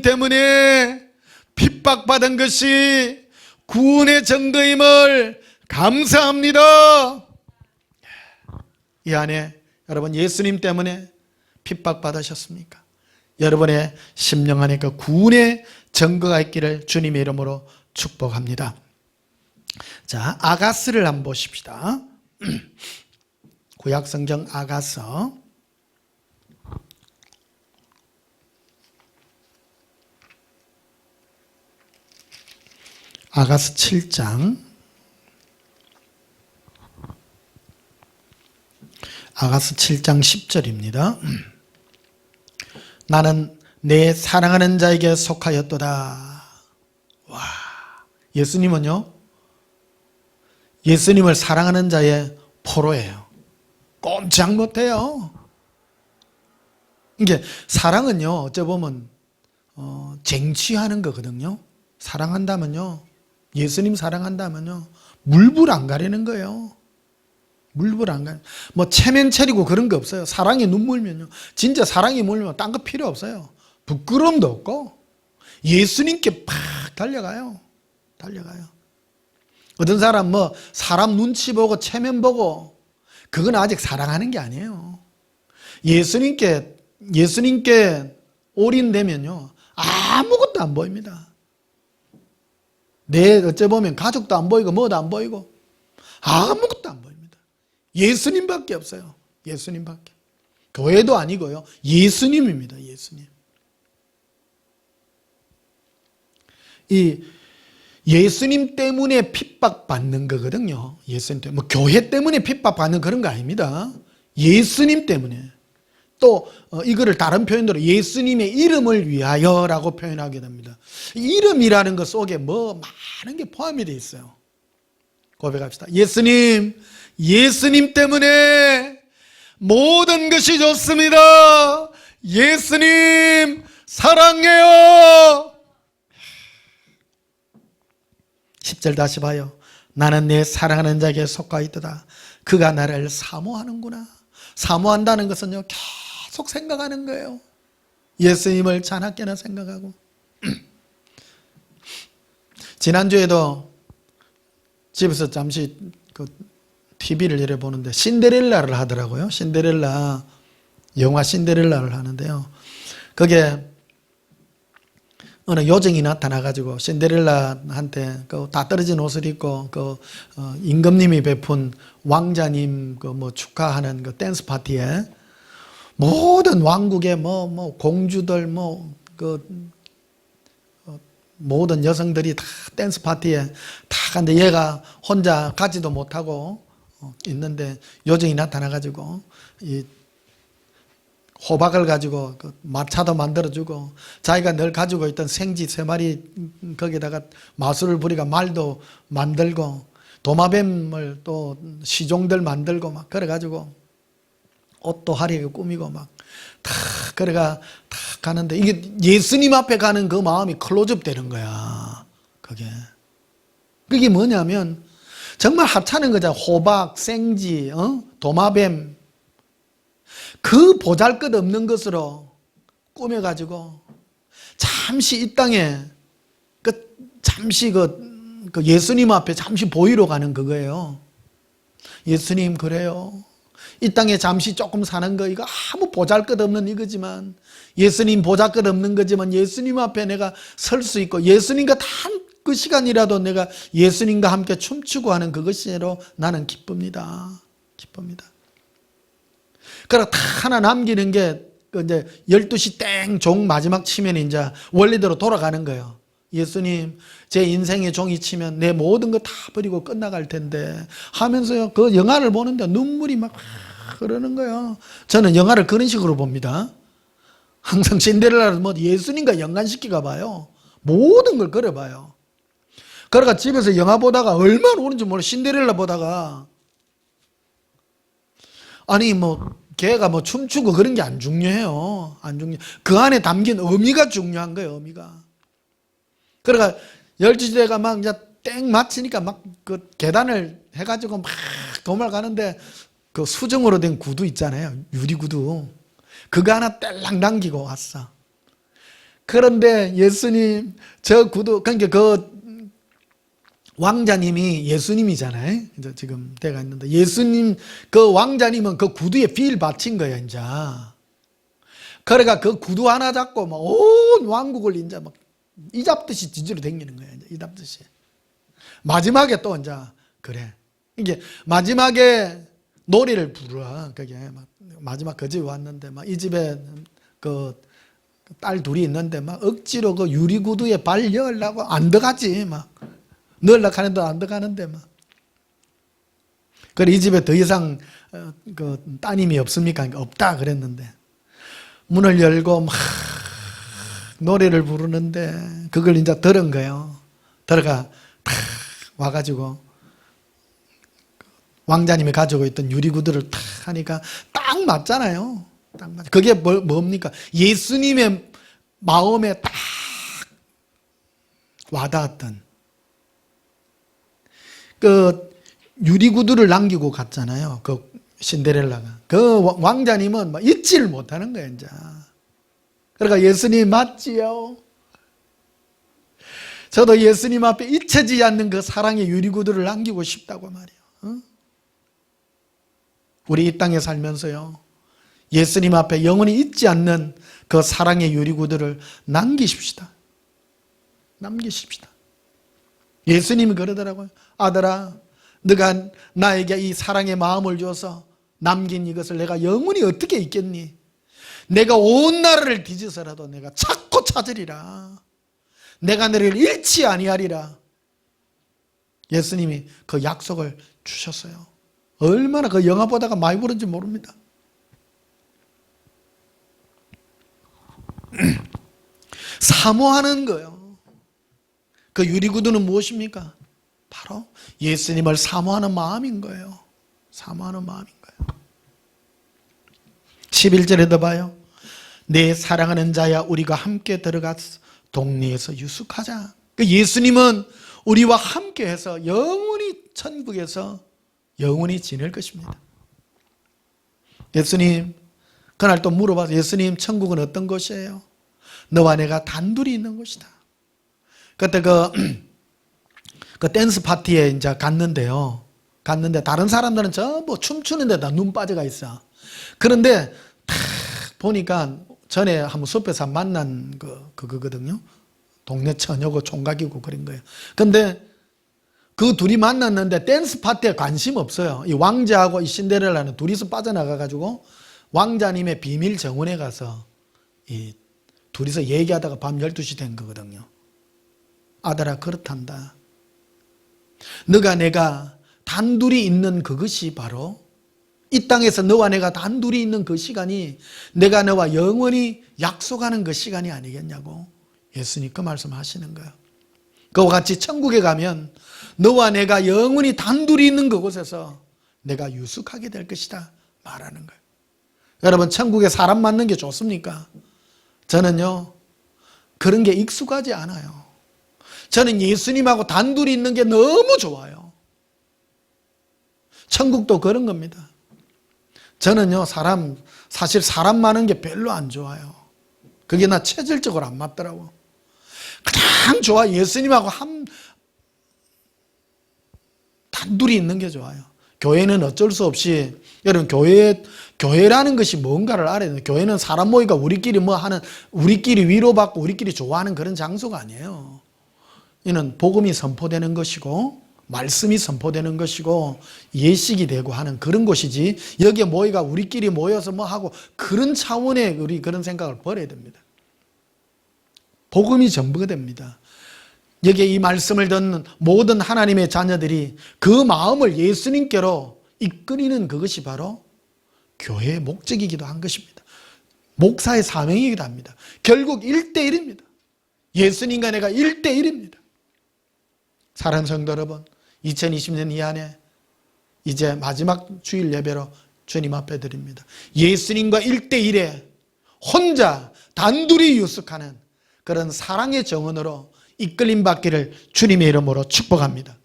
때문에 핍박받은 것이 구원의 증거임을 감사합니다. 이 안에 여러분 예수님 때문에 핍박받으셨습니까? 여러분의 심령 안에 그 구원의 증거가 있기를 주님의 이름으로 축복합니다. 자, 아가스를 한번 보십시다. 구약성경 아가서 아가서 7장 아가서 7장 10절입니다. 나는 내 사랑하는 자에게 속하였도다. 와, 예수님은요, 예수님을 사랑하는 자의 포로예요. 꼼짝 못해요. 이게 사랑은요, 어찌 보면 쟁취하는 거거든요. 사랑한다면요, 예수님 사랑한다면요, 물불 안 가리는 거예요. 물불 안 가리는. 뭐 체면차리고 그런 거 없어요. 사랑에 눈물면요, 진짜 사랑이 물면 딴 거 필요 없어요. 부끄러움도 없고 예수님께 팍 달려가요. 달려가요. 어떤 사람 뭐 사람 눈치 보고 체면 보고 그건 아직 사랑하는 게 아니에요. 예수님께 올인되면요, 아무것도 안 보입니다. 내 어째 보면 가족도 안 보이고 뭐도 안 보이고 아무것도 안 보입니다. 예수님밖에 없어요. 예수님밖에. 교회도 아니고요, 예수님입니다. 예수님. 이 예수님 때문에 핍박받는 거거든요. 예수님 때문에. 뭐 교회 때문에 핍박받는 그런 거 아닙니다. 예수님 때문에. 또 이거를 다른 표현으로 예수님의 이름을 위하여라고 표현하게 됩니다. 이름이라는 것 속에 뭐 많은 게 포함이 되어 있어요. 고백합시다. 예수님 때문에 모든 것이 좋습니다. 예수님 사랑해요. 10절 다시 봐요. 나는 내 사랑하는 자에게 속하 있도다. 그가 나를 사모하는구나. 사모한다는 것은요, 계속 생각하는 거예요. 예수님을 자나깨나 생각하고. 지난주에도 집에서 잠시 그 TV를 이래 보는데 신데렐라를 하더라고요. 신데렐라, 영화 신데렐라를 하는데요. 그게 어느 요정이 나타나가지고 신데렐라한테 그 다 떨어진 옷을 입고 그 임금님이 베푼 왕자님 그 뭐 축하하는 그 댄스 파티에 모든 왕국의 뭐 공주들 그 모든 여성들이 다 댄스 파티에 다 갔는데 얘가 혼자 가지도 못하고 있는데 요정이 나타나가지고 이 호박을 가지고 그 마차도 만들어주고 자기가 늘 가지고 있던 생쥐 3마리 거기다가 마술을 부리가 말도 만들고 도마뱀을 또 시종들 만들고 막 그래가지고 옷도 화려하게 꾸미고 막 다 그래가 다 가는데 이게 예수님 앞에 가는 그 마음이 클로즈업 되는 거야. 그게 뭐냐면 정말 하찮은 거잖아. 호박, 생쥐, 도마뱀 그 보잘것없는 것으로 꾸며가지고 잠시 이 땅에 잠시 그 예수님 앞에 잠시 보이러 가는 그거예요. 예수님, 그래요. 이 땅에 잠시 조금 사는 거 이거 아무 보잘것없는 이거지만, 예수님 보잘것없는 거지만 예수님 앞에 내가 설 수 있고 예수님과 단 그 시간이라도 내가 예수님과 함께 춤추고 하는 그것으로 나는 기쁩니다. 기쁩니다. 그러다 하나 남기는 게 이제 12시 땡 종 마지막 치면 이제 원리대로 돌아가는 거예요. 예수님, 제 인생의 종이 치면 내 모든 거 다 버리고 끝나갈 텐데 하면서요, 그 영화를 보는데 눈물이 막 흐르는 거예요. 저는 영화를 그런 식으로 봅니다. 항상 신데렐라를 뭐 예수님과 연관시키가 봐요. 모든 걸 그려봐요. 그러니까 집에서 영화 보다가 얼마나 우는지 몰라. 신데렐라 보다가, 아니 뭐 걔가 뭐 춤추고 그런 게 안 중요해요. 안 중요. 그 안에 담긴 의미가 중요한 거예요. 의미가. 그러니까 12시대가 막 이제 땡 맞히니까 막 그 계단을 해가지고 막 도망가는데 그 수정으로 된 구두 있잖아요. 유리 구두. 그거 하나 딸랑 남기고 왔어. 그런데 예수님, 저 구두, 그러니까 그 왕자님이 예수님이잖아요. 이제 지금 때가 있는데, 예수님, 그 왕자님은 그 구두에 빌 바친 거야, 이제. 그러니까 그 구두 하나 잡고 막 온 왕국을 이제 막 이잡듯이 뒤지러 다니는 거야, 이제 이잡듯이. 마지막에 또 이제, 그래. 이게 마지막에 노래를 부르라. 그게 막 마지막 그 집에 왔는데, 막 이 집에 그 딸 둘이 있는데, 막 억지로 그 유리구두에 발 넣으려고 안 들어가지, 막. 넣으려고 하는데 안 들어가는데, 막. 그래, 이 집에 더 이상 그 따님이 없습니까? 없다 그랬는데, 문을 열고 막 노래를 부르는데, 그걸 이제 들은 거예요. 들어가, 탁 와가지고, 왕자님이 가지고 있던 유리구두를 탁 하니까 딱 맞잖아요. 딱 맞. 그게 뭡니까? 예수님의 마음에 딱 와닿았던 그 유리구두를 남기고 갔잖아요. 그 신데렐라가. 그 왕자님은 막 잊지를 못하는 거예요, 이제. 그러니까 예수님 맞지요? 저도 예수님 앞에 잊혀지지 않는 그 사랑의 유리구두를 남기고 싶다고 말이에요. 어? 우리 이 땅에 살면서요, 예수님 앞에 영원히 잊지 않는 그 사랑의 유리구두를 남기십시다. 남기십시다. 예수님이 그러더라고요. 아들아, 네가 나에게 이 사랑의 마음을 줘서 남긴 이것을 내가 영원히 어떻게 잊겠니? 내가 온 나라를 뒤져서라도 내가 찾고 찾으리라. 내가 너를 잃지 아니하리라. 예수님이 그 약속을 주셨어요. 얼마나 그 영화 보다가 많이 부른지 모릅니다. 사모하는 거예요. 그 유리구두는 무엇입니까? 바로 예수님을 사모하는 마음인 거예요. 사모하는 마음인 거예요. 11절에도 봐요. 내 사랑하는 자야, 우리가 함께 들어가서 동네에서 유숙하자. 그 예수님은 우리와 함께해서 영원히 천국에서 영원히 지낼 것입니다. 예수님, 그날 또 물어봐서, 예수님, 천국은 어떤 곳이에요? 너와 내가 단둘이 있는 곳이다. 그때 그 댄스 파티에 이제 갔는데요. 갔는데 다른 사람들은 전부 춤추는 데다 눈 빠져가 있어. 그런데 탁 보니까 전에 한번 숲에서 만난 그거거든요. 동네 처녀고 총각이고 그런 거예요. 근데 그 둘이 만났는데 댄스 파티에 관심 없어요. 이 왕자하고 이 신데렐라는 둘이서 빠져나가가지고 왕자님의 비밀 정원에 가서 이 둘이서 얘기하다가 밤 12시 된 거거든요. 아들아, 그렇단다. 너가 내가 단둘이 있는 그것이 바로 이 땅에서 너와 내가 단둘이 있는 그 시간이 내가 너와 영원히 약속하는 그 시간이 아니겠냐고 예수님 그 말씀하시는 거예요. 그와 같이 천국에 가면 너와 내가 영원히 단둘이 있는 그곳에서 내가 유숙하게 될 것이다 말하는 거예요. 여러분, 천국에 사람 만나는 게 좋습니까? 저는요, 그런 게 익숙하지 않아요. 저는 예수님하고 단둘이 있는 게 너무 좋아요. 천국도 그런 겁니다. 저는요, 사실 사람 많은 게 별로 안 좋아요. 그게 나 체질적으로 안 맞더라고. 그냥 좋아. 예수님하고 단둘이 있는 게 좋아요. 교회는 어쩔 수 없이, 여러분, 교회라는 것이 뭔가를 알아야 돼요. 교회는 사람 모이가 우리끼리 위로받고 우리끼리 좋아하는 그런 장소가 아니에요. 이는 복음이 선포되는 것이고, 말씀이 선포되는 것이고, 예식이 되고 하는 그런 곳이지, 여기에 모이가 우리끼리 모여서 뭐 하고, 그런 차원의 우리 그런 생각을 버려야 됩니다. 복음이 전부가 됩니다. 여기에 이 말씀을 듣는 모든 하나님의 자녀들이 그 마음을 예수님께로 이끌리는 그것이 바로 교회의 목적이기도 한 것입니다. 목사의 사명이기도 합니다. 결국 1대1입니다. 예수님과 내가 1대1입니다. 사랑하는 성도 여러분, 2020년 이 안에 이제 마지막 주일 예배로 주님 앞에 드립니다. 예수님과 1대1에 혼자 단둘이 유숙하는 그런 사랑의 정원으로 이끌림 받기를 주님의 이름으로 축복합니다.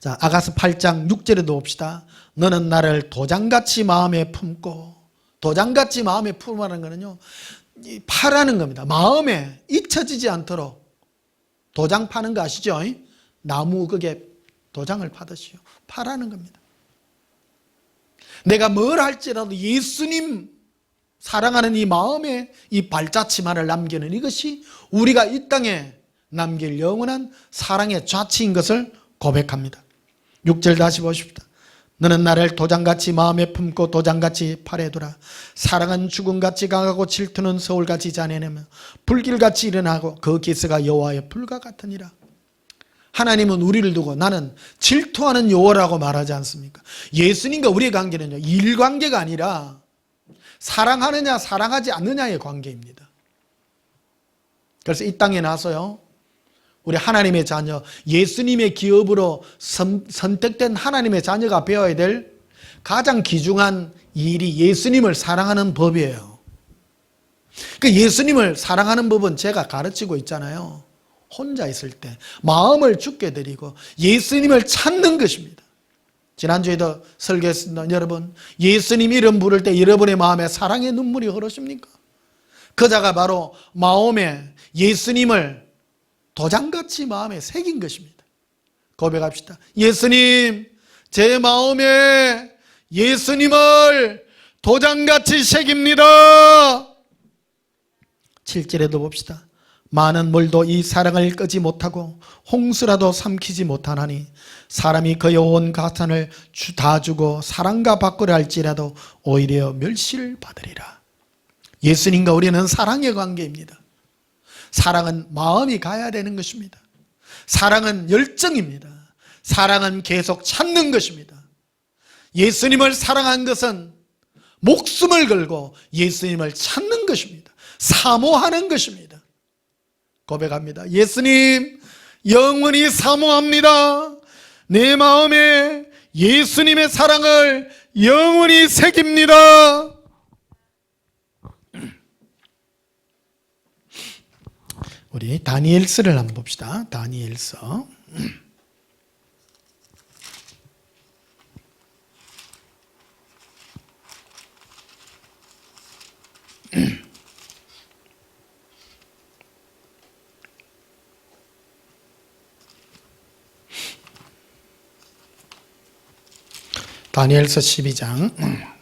자, 아가서 8장 6절에도 봅시다. 너는 나를 도장같이 마음에 품고, 도장같이 마음에 품으라는 거는요, 파라는 겁니다. 마음에 잊혀지지 않도록 도장 파는 거 아시죠? 나무 그게 도장을 파듯이요, 파라는 겁니다. 내가 뭘 할지라도 예수님 사랑하는 이 마음에 이 발자취만을 남기는 이것이 우리가 이 땅에 남길 영원한 사랑의 자취인 것을 고백합니다. 6절 다시 보십시다. 너는 나를 도장같이 마음에 품고 도장같이 팔에 두라. 사랑은 죽음같이 강하고 질투는 서울같이 잔해내며 불길같이 일어나고 그 기세가 여호와의 불과 같으니라. 하나님은 우리를 두고 나는 질투하는 여호와라고 말하지 않습니까? 예수님과 우리의 관계는요, 일관계가 아니라 사랑하느냐 사랑하지 않느냐의 관계입니다. 그래서 이 땅에 나서요, 우리 하나님의 자녀, 예수님의 기업으로 선택된 하나님의 자녀가 배워야 될 가장 귀중한 일이 예수님을 사랑하는 법이에요. 그 예수님을 사랑하는 법은 제가 가르치고 있잖아요. 혼자 있을 때 마음을 죽게 드리고 예수님을 찾는 것입니다. 지난주에도 설교했습니다. 여러분, 예수님 이름 부를 때 여러분의 마음에 사랑의 눈물이 흐르십니까? 그 자가 바로 마음에 예수님을 도장같이 마음에 새긴 것입니다. 고백합시다. 예수님, 제 마음에 예수님을 도장같이 새깁니다. 7절에도 봅시다. 많은 물도 이 사랑을 끄지 못하고 홍수라도 삼키지 못하나니 사람이 그의 온 가산을 다 주고 사랑과 바꾸려 할지라도 오히려 멸시를 받으리라. 예수님과 우리는 사랑의 관계입니다. 사랑은 마음이 가야 되는 것입니다. 사랑은 열정입니다. 사랑은 계속 찾는 것입니다. 예수님을 사랑한 것은 목숨을 걸고 예수님을 찾는 것입니다. 사모하는 것입니다. 고백합니다. 예수님, 영원히 사모합니다. 내 마음에 예수님의 사랑을 영원히 새깁니다. 우리 다니엘서를 한번 봅시다. 다니엘서. 다니엘서 12장.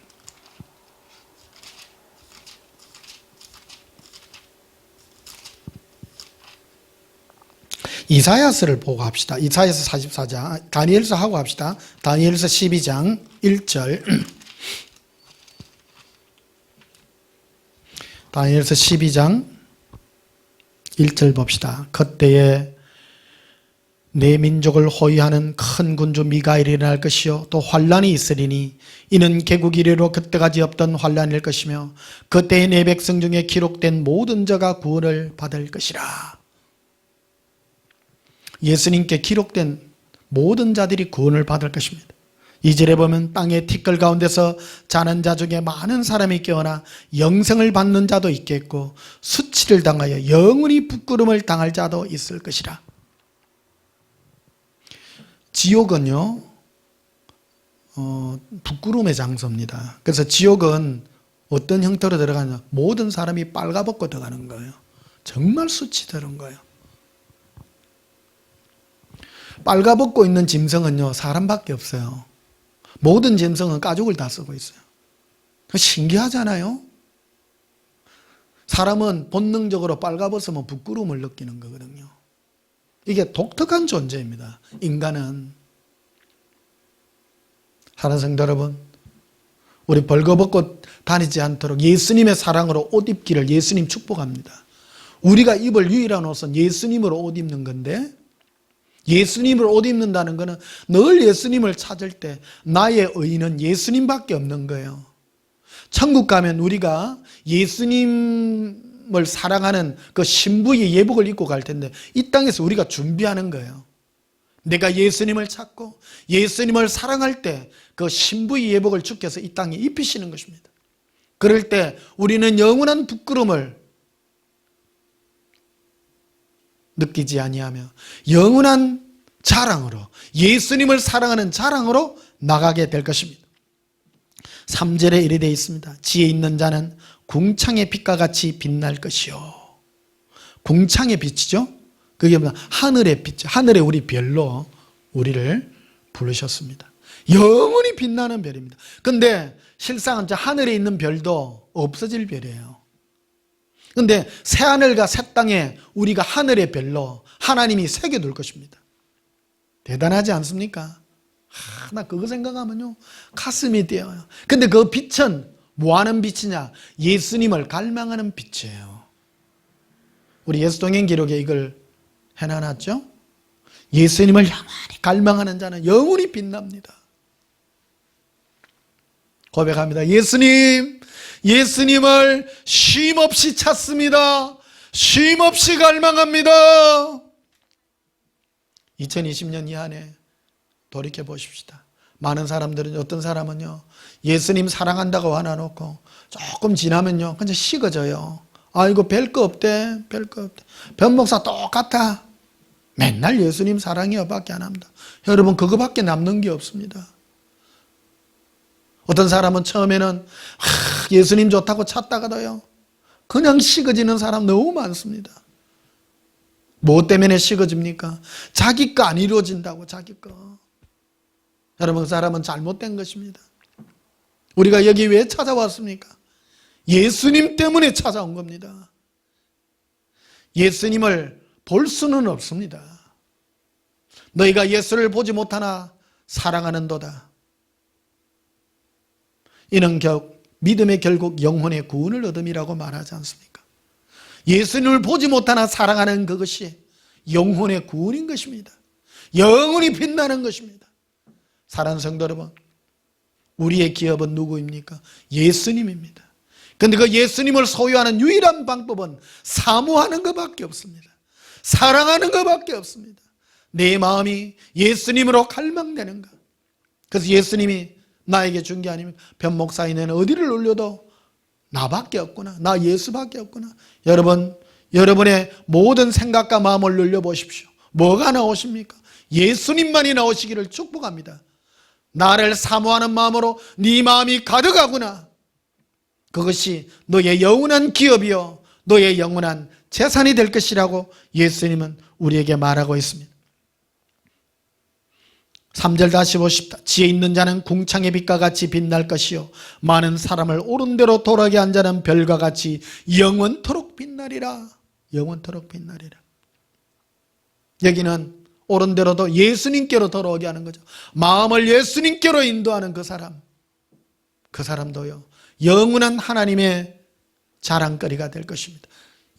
이사야서를 보고 합시다. 이사야서 44장. 다니엘서 하고 합시다. 다니엘서 12장 1절. 다니엘서 12장 1절 봅시다. 그때에 내 민족을 호위하는 큰 군주 미가엘이 일어날 것이요 또 환란이 있으리니 이는 개국 이래로 그때까지 없던 환란일 것이며 그때의 내 백성 중에 기록된 모든 자가 구원을 받을 것이라. 예수님께 기록된 모든 자들이 구원을 받을 것입니다. 2절에 보면 땅의 티끌 가운데서 자는 자 중에 많은 사람이 깨어나 영생을 받는 자도 있겠고 수치를 당하여 영원히 부끄러움을 당할 자도 있을 것이라. 지옥은요, 부끄러움의 장소입니다. 그래서 지옥은 어떤 형태로 들어가냐, 모든 사람이 빨가벗고 들어가는 거예요. 정말 수치스러운 거예요. 빨가벗고 있는 짐승은요, 사람밖에 없어요. 모든 짐승은 가죽을 다 쓰고 있어요. 신기하잖아요. 사람은 본능적으로 빨가벗으면 부끄러움을 느끼는 거거든요. 이게 독특한 존재입니다. 인간은. 사랑하는 성도 여러분, 우리 벌거벗고 다니지 않도록 예수님의 사랑으로 옷 입기를 예수님 축복합니다. 우리가 입을 유일한 옷은 예수님으로 옷 입는 건데, 예수님을 옷 입는다는 것은 늘 예수님을 찾을 때 나의 의인은 예수님밖에 없는 거예요. 천국 가면 우리가 예수님을 사랑하는 그 신부의 예복을 입고 갈 텐데, 이 땅에서 우리가 준비하는 거예요. 내가 예수님을 찾고 예수님을 사랑할 때 그 신부의 예복을 주께서 이 땅에 입히시는 것입니다. 그럴 때 우리는 영원한 부끄러움을 느끼지 아니하며 영원한 자랑으로, 예수님을 사랑하는 자랑으로 나가게 될 것입니다. 3절에 이래 되어 있습니다. 지혜 있는 자는 궁창의 빛과 같이 빛날 것이요. 궁창의 빛이죠. 그게 뭐냐? 하늘의 빛, 하늘의 우리 별로 우리를 부르셨습니다. 영원히 빛나는 별입니다. 그런데 실상은 하늘에 있는 별도 없어질 별이에요. 그런데 새하늘과 새 땅에 우리가 하늘의 별로 하나님이 새겨둘 것입니다. 대단하지 않습니까? 나 그거 생각하면요, 가슴이 뛰어요. 근데 그 빛은 뭐 하는 빛이냐? 예수님을 갈망하는 빛이에요. 우리 예수동행 기록에 이걸 해놔놨죠? 예수님을 영원히 갈망하는 자는 영원히 빛납니다. 고백합니다. 예수님, 예수님을 쉼없이 찾습니다. 쉼없이 갈망합니다. 2020년 이 한해 돌이켜 보십시다. 많은 사람들은, 어떤 사람은요, 예수님 사랑한다고 화나놓고 조금 지나면요, 그냥 식어져요. 아이고, 별거 없대, 별거 없대. 변목사 똑같아. 맨날 예수님 사랑해요 밖에 안 합니다. 여러분, 그거밖에 남는 게 없습니다. 어떤 사람은 처음에는 예수님 좋다고 찾다가도요, 그냥 식어지는 사람 너무 많습니다. 뭐 때문에 식어집니까? 자기 거 안 이루어진다고, 자기 거. 여러분, 그 사람은 잘못된 것입니다. 우리가 여기 왜 찾아왔습니까? 예수님 때문에 찾아온 겁니다. 예수님을 볼 수는 없습니다. 너희가 예수를 보지 못하나 사랑하는도다. 이는 믿음의 결국 영혼의 구원을 얻음이라고 말하지 않습니까? 예수님을 보지 못하나 사랑하는 그것이 영혼의 구원인 것입니다. 영원히 빛나는 것입니다. 사랑하는 성도 여러분, 우리의 기업은 누구입니까? 예수님입니다. 그런데 그 예수님을 소유하는 유일한 방법은 사모하는 것밖에 없습니다. 사랑하는 것밖에 없습니다. 내 마음이 예수님으로 갈망되는 것. 그래서 예수님이 나에게 준 게 아니면 변목사인은 어디를 올려도 나밖에 없구나, 나 예수밖에 없구나. 여러분, 여러분의 모든 생각과 마음을 눌려보십시오. 뭐가 나오십니까? 예수님만이 나오시기를 축복합니다. 나를 사모하는 마음으로 네 마음이 가득하구나. 그것이 너의 영원한 기업이요, 너의 영원한 재산이 될 것이라고 예수님은 우리에게 말하고 있습니다. 3절 다시 보십시다. 지혜 있는 자는 궁창의 빛과 같이 빛날 것이요, 많은 사람을 옳은 대로 돌아게 한 자는 별과 같이 영원토록 빛나리라. 영원토록 빛나리라. 여기는 옳은 대로도 예수님께로 돌아오게 하는 거죠. 마음을 예수님께로 인도하는 그 사람, 그 사람도요, 영원한 하나님의 자랑거리가 될 것입니다.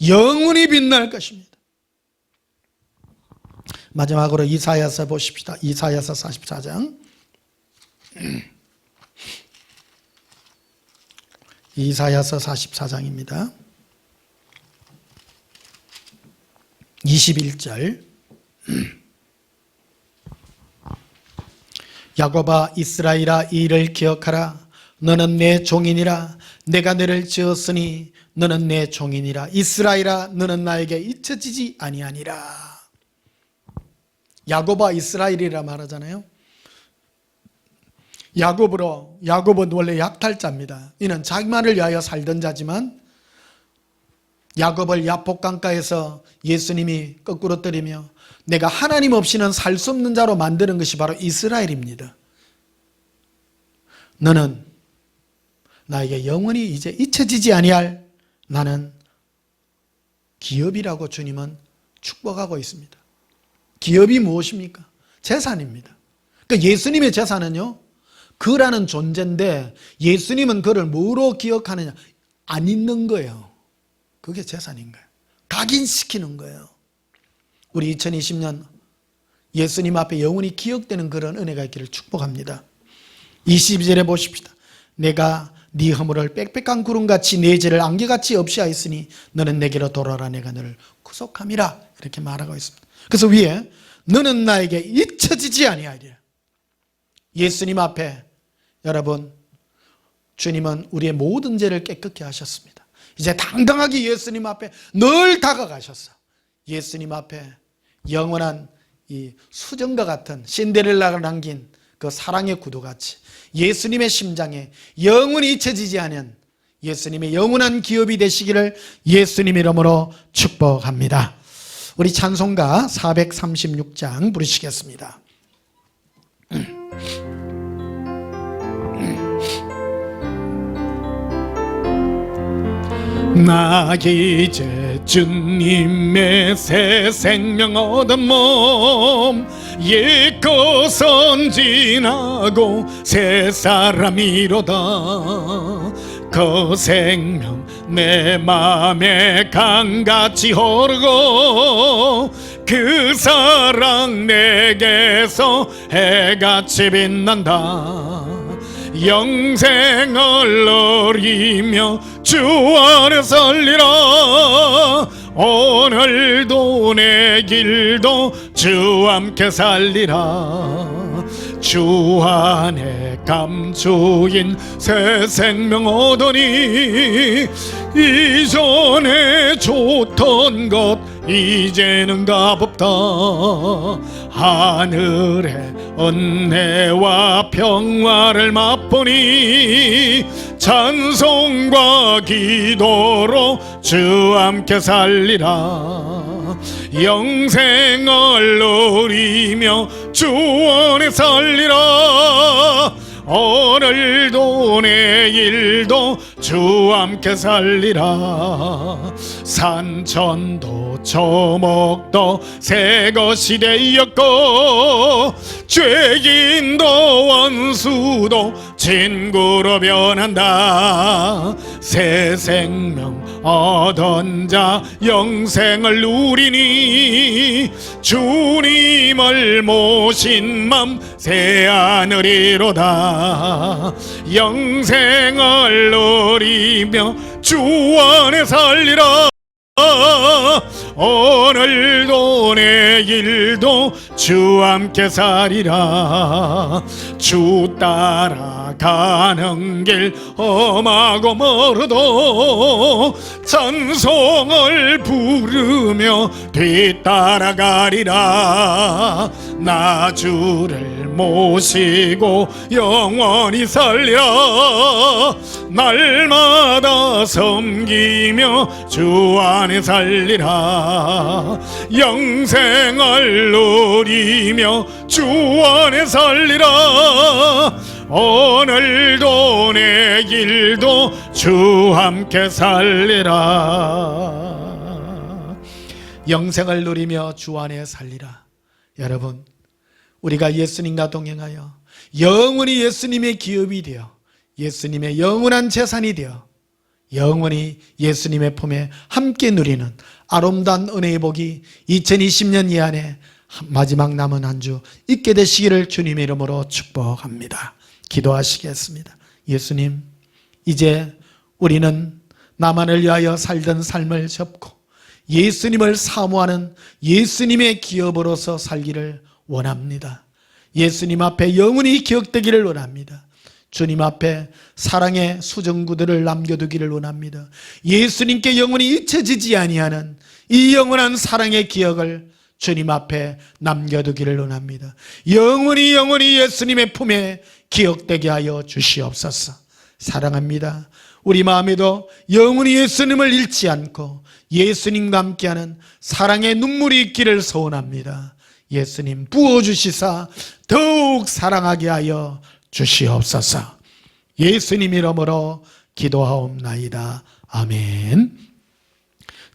영원히 빛날 것입니다. 마지막으로 이사야서 보십시다. 이사야서 44장. 이사야서 44장입니다. 21절. 야곱아, 이스라엘아, 이 일을 기억하라. 너는 내 종이니라. 내가 너를 지었으니 너는 내 종이니라. 이스라엘아, 너는 나에게 잊혀지지 아니하니라. 야곱아, 이스라엘이라 말하잖아요. 야곱은 원래 약탈자입니다. 이는 자기만을 위하여 살던 자지만 야곱을 야복강가에서 예수님이 거꾸로 때리며 내가 하나님 없이는 살 수 없는 자로 만드는 것이 바로 이스라엘입니다. 너는 나에게 영원히 이제 잊혀지지 아니할 나는 기업이라고 주님은 축복하고 있습니다. 기업이 무엇입니까? 재산입니다. 그러니까 예수님의 재산은요, 그라는 존재인데 예수님은 그를 뭐로 기억하느냐? 안 잊는 거예요. 그게 재산인 거예요. 각인시키는 거예요. 우리 2020년 예수님 앞에 영원히 기억되는 그런 은혜가 있기를 축복합니다. 22절에 보십시다. 내가 네 허물을 빽빽한 구름같이 네 죄를 안개같이 없이 하였으니 너는 내게로 돌아라 내가 너를 구속함이라 이렇게 말하고 있습니다. 그래서 위에 너는 나에게 잊혀지지 아니하리라. 예수님 앞에 여러분 주님은 우리의 모든 죄를 깨끗게 하셨습니다. 이제 당당하게 예수님 앞에 늘 다가가셨어. 예수님 앞에 영원한 이 수정과 같은 신데렐라가 남긴 그 사랑의 구두같이 예수님의 심장에 영원히 잊혀지지 않은 예수님의 영원한 기업이 되시기를 예수님 이름으로 축복합니다. 우리 찬송가 436장 부르시겠습니다. 나 이제 주님의 새 생명 얻은 몸 옛것은 지나고 새 사람이로다. 그 생명 내 맘에 강같이 흐르고 그 사랑 내게서 해같이 빛난다. 영생을 누리며 주 안에 살리라. 오늘도 내일도 주 함께 살리라. 주 안에 감추인 새 생명 얻으니 이전에 좋던 것 이제는 값없다. 하늘의 은혜와 평화를 맛보니 찬송과 기도로 주 함께 살리라. 영생을 누리며 주 안에 살리라. 오늘도 내일도 주 함께 살리라. 산천도 초목도 새 것이 되었고 죄인도 원수도 친구로 변한다. 새 생명 얻은 자 영생을 누리니 주님을 모신 맘 새 하늘이로다. 영생을 누리며 주 안에 살리라. 오늘도 내일도 주 함께 살리라. 주 따라가는 길 험하고 멀어도 찬송을 부르며 뒤따라가리라. 나 주를 모시고 영원히 살리라. 날마다 섬기며 주 안에 살리라. 영생을 누리며 주 안에 살리라. 오늘도 내일도 주 함께 살리라. 영생을 누리며 주 안에 살리라. 여러분, 우리가 예수님과 동행하여 영원히 예수님의 기업이 되어 예수님의 영원한 재산이 되어 영원히 예수님의 품에 함께 누리는 아름다운 은혜의 복이 2020년 이 안에 마지막 남은 한 주 있게 되시기를 주님의 이름으로 축복합니다. 기도하시겠습니다. 예수님, 이제 우리는 나만을 위하여 살던 삶을 접고 예수님을 사모하는 예수님의 기업으로서 살기를 원합니다. 예수님 앞에 영원히 기억되기를 원합니다. 주님 앞에 사랑의 수정구들을 남겨두기를 원합니다. 예수님께 영원히 잊혀지지 아니하는 이 영원한 사랑의 기억을 주님 앞에 남겨두기를 원합니다. 영원히 예수님의 품에 기억되게 하여 주시옵소서. 사랑합니다. 우리 마음에도 영원히 예수님을 잃지 않고 예수님과 함께하는 사랑의 눈물이 있기를 소원합니다. 예수님 부어주시사 더욱 사랑하게 하여 주시옵소서. 예수님 이름으로 기도하옵나이다. 아멘.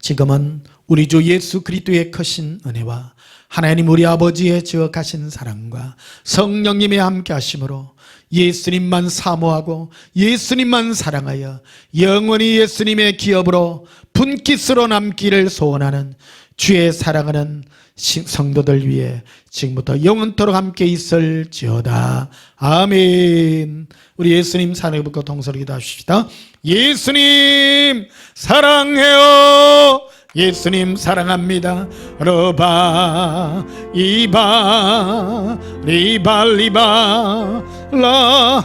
지금은 우리 주 예수 그리스도의 크신 은혜와 하나님 우리 아버지의 지극하신 사랑과 성령님의 함께 하심으로 예수님만 사모하고 예수님만 사랑하여 영원히 예수님의 기업으로 분깃으로 남기를 소원하는 주의 사랑하는 성도들 위해 지금부터 영원토록 함께 있을지어다. 아멘. 우리 예수님 사랑해 붙고 동서로 기도하십시다. 예수님 사랑해요. 예수님 사랑합니다. 러바 이바 리바 리바 라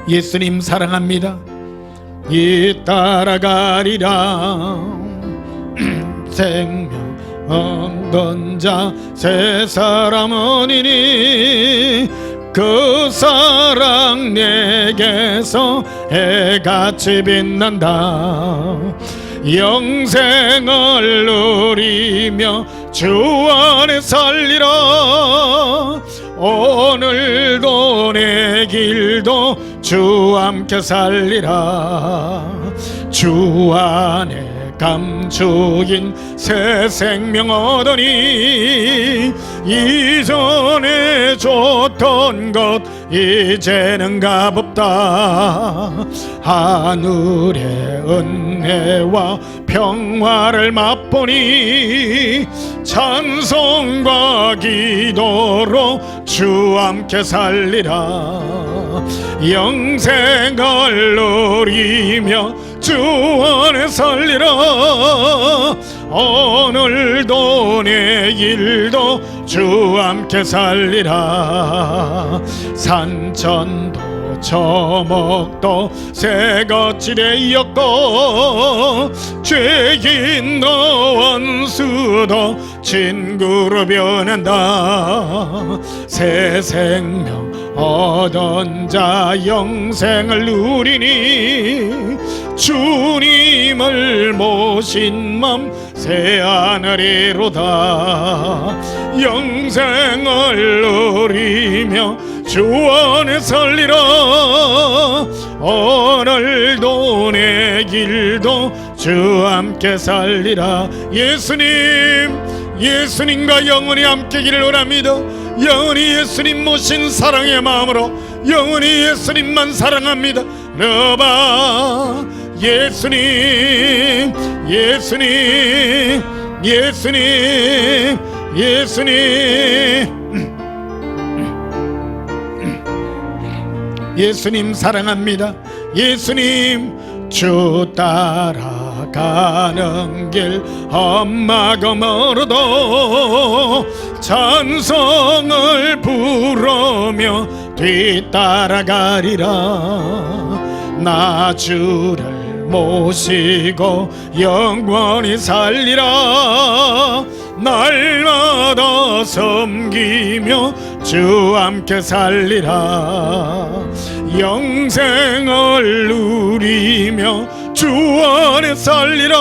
예수님 사랑합니다. 이 따라가리라 생명 얻은 자 새 사람이니 그 사랑 내게서 해같이 빛난다. 영생을 누리며 주 안에 살리라. 오늘도 내 길도 주 함께 살리라. 주 안에 감추인 새 생명 얻으니 이전에 줬던 것 이제는 값없다. 하늘의 은혜와 평화를 맛보니 찬송과 기도로 주 함께 살리라. 영생을 누리며 주 안에 살리라. 오늘도 내일도 주 함께 살리라. 산천도 저목도 새같이 되었고 죄인 너 원수도 친구로 변한다. 새 생명 얻은 자 영생을 누리니 주님을 모신 맘 새 하늘이로다. 영생을 누리며 주 안에 살리라. 오늘도 내 길도 주 함께 살리라. 예수님과 영원히 함께 기를 원합니다. 영원히 예수님 모신 사랑의 마음으로 영원히 예수님만 사랑합니다. 러바 예수님 예수님 예수님 예수님 예수님 사랑합니다. 예수님 주 따라가는 길 험하고 멀어도 찬송을 부르며 뒤따라가리라. 나 주를 모시고 영원히 살리라. 날마다 섬기며 주 함께 살리라. 영생을 누리며 주 안에 살리라.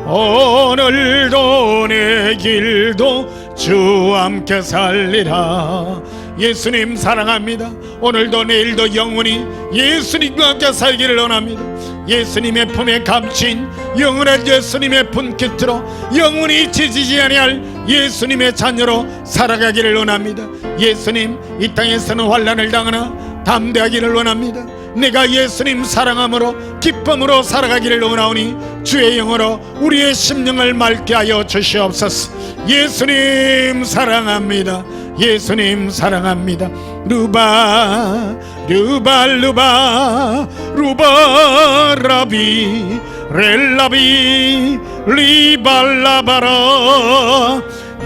오늘도 내 길도 주 함께 살리라. 예수님 사랑합니다. 오늘도 내일도 영원히 예수님과 함께 살기를 원합니다. 예수님의 품에 감춘 영원한 예수님의 분깃으로 영원히 지지지 아니할 예수님의 자녀로 살아가기를 원합니다. 예수님 이 땅에서는 환난을 당하나 담대하기를 원합니다. 내가 예수님 사랑함으로 기쁨으로 살아가기를 원하오니 주의 영으로 우리의 심령을 맑게 하여 주시옵소서. 예수님 사랑합니다. 예수님 사랑합니다. 루바 루바 루바 루바 라비 렐라비 리발라바라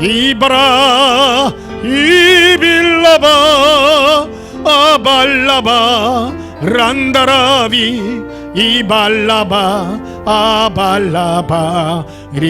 이바라 이빌라바 아발라바 란다라비 이발라바 아발라바 리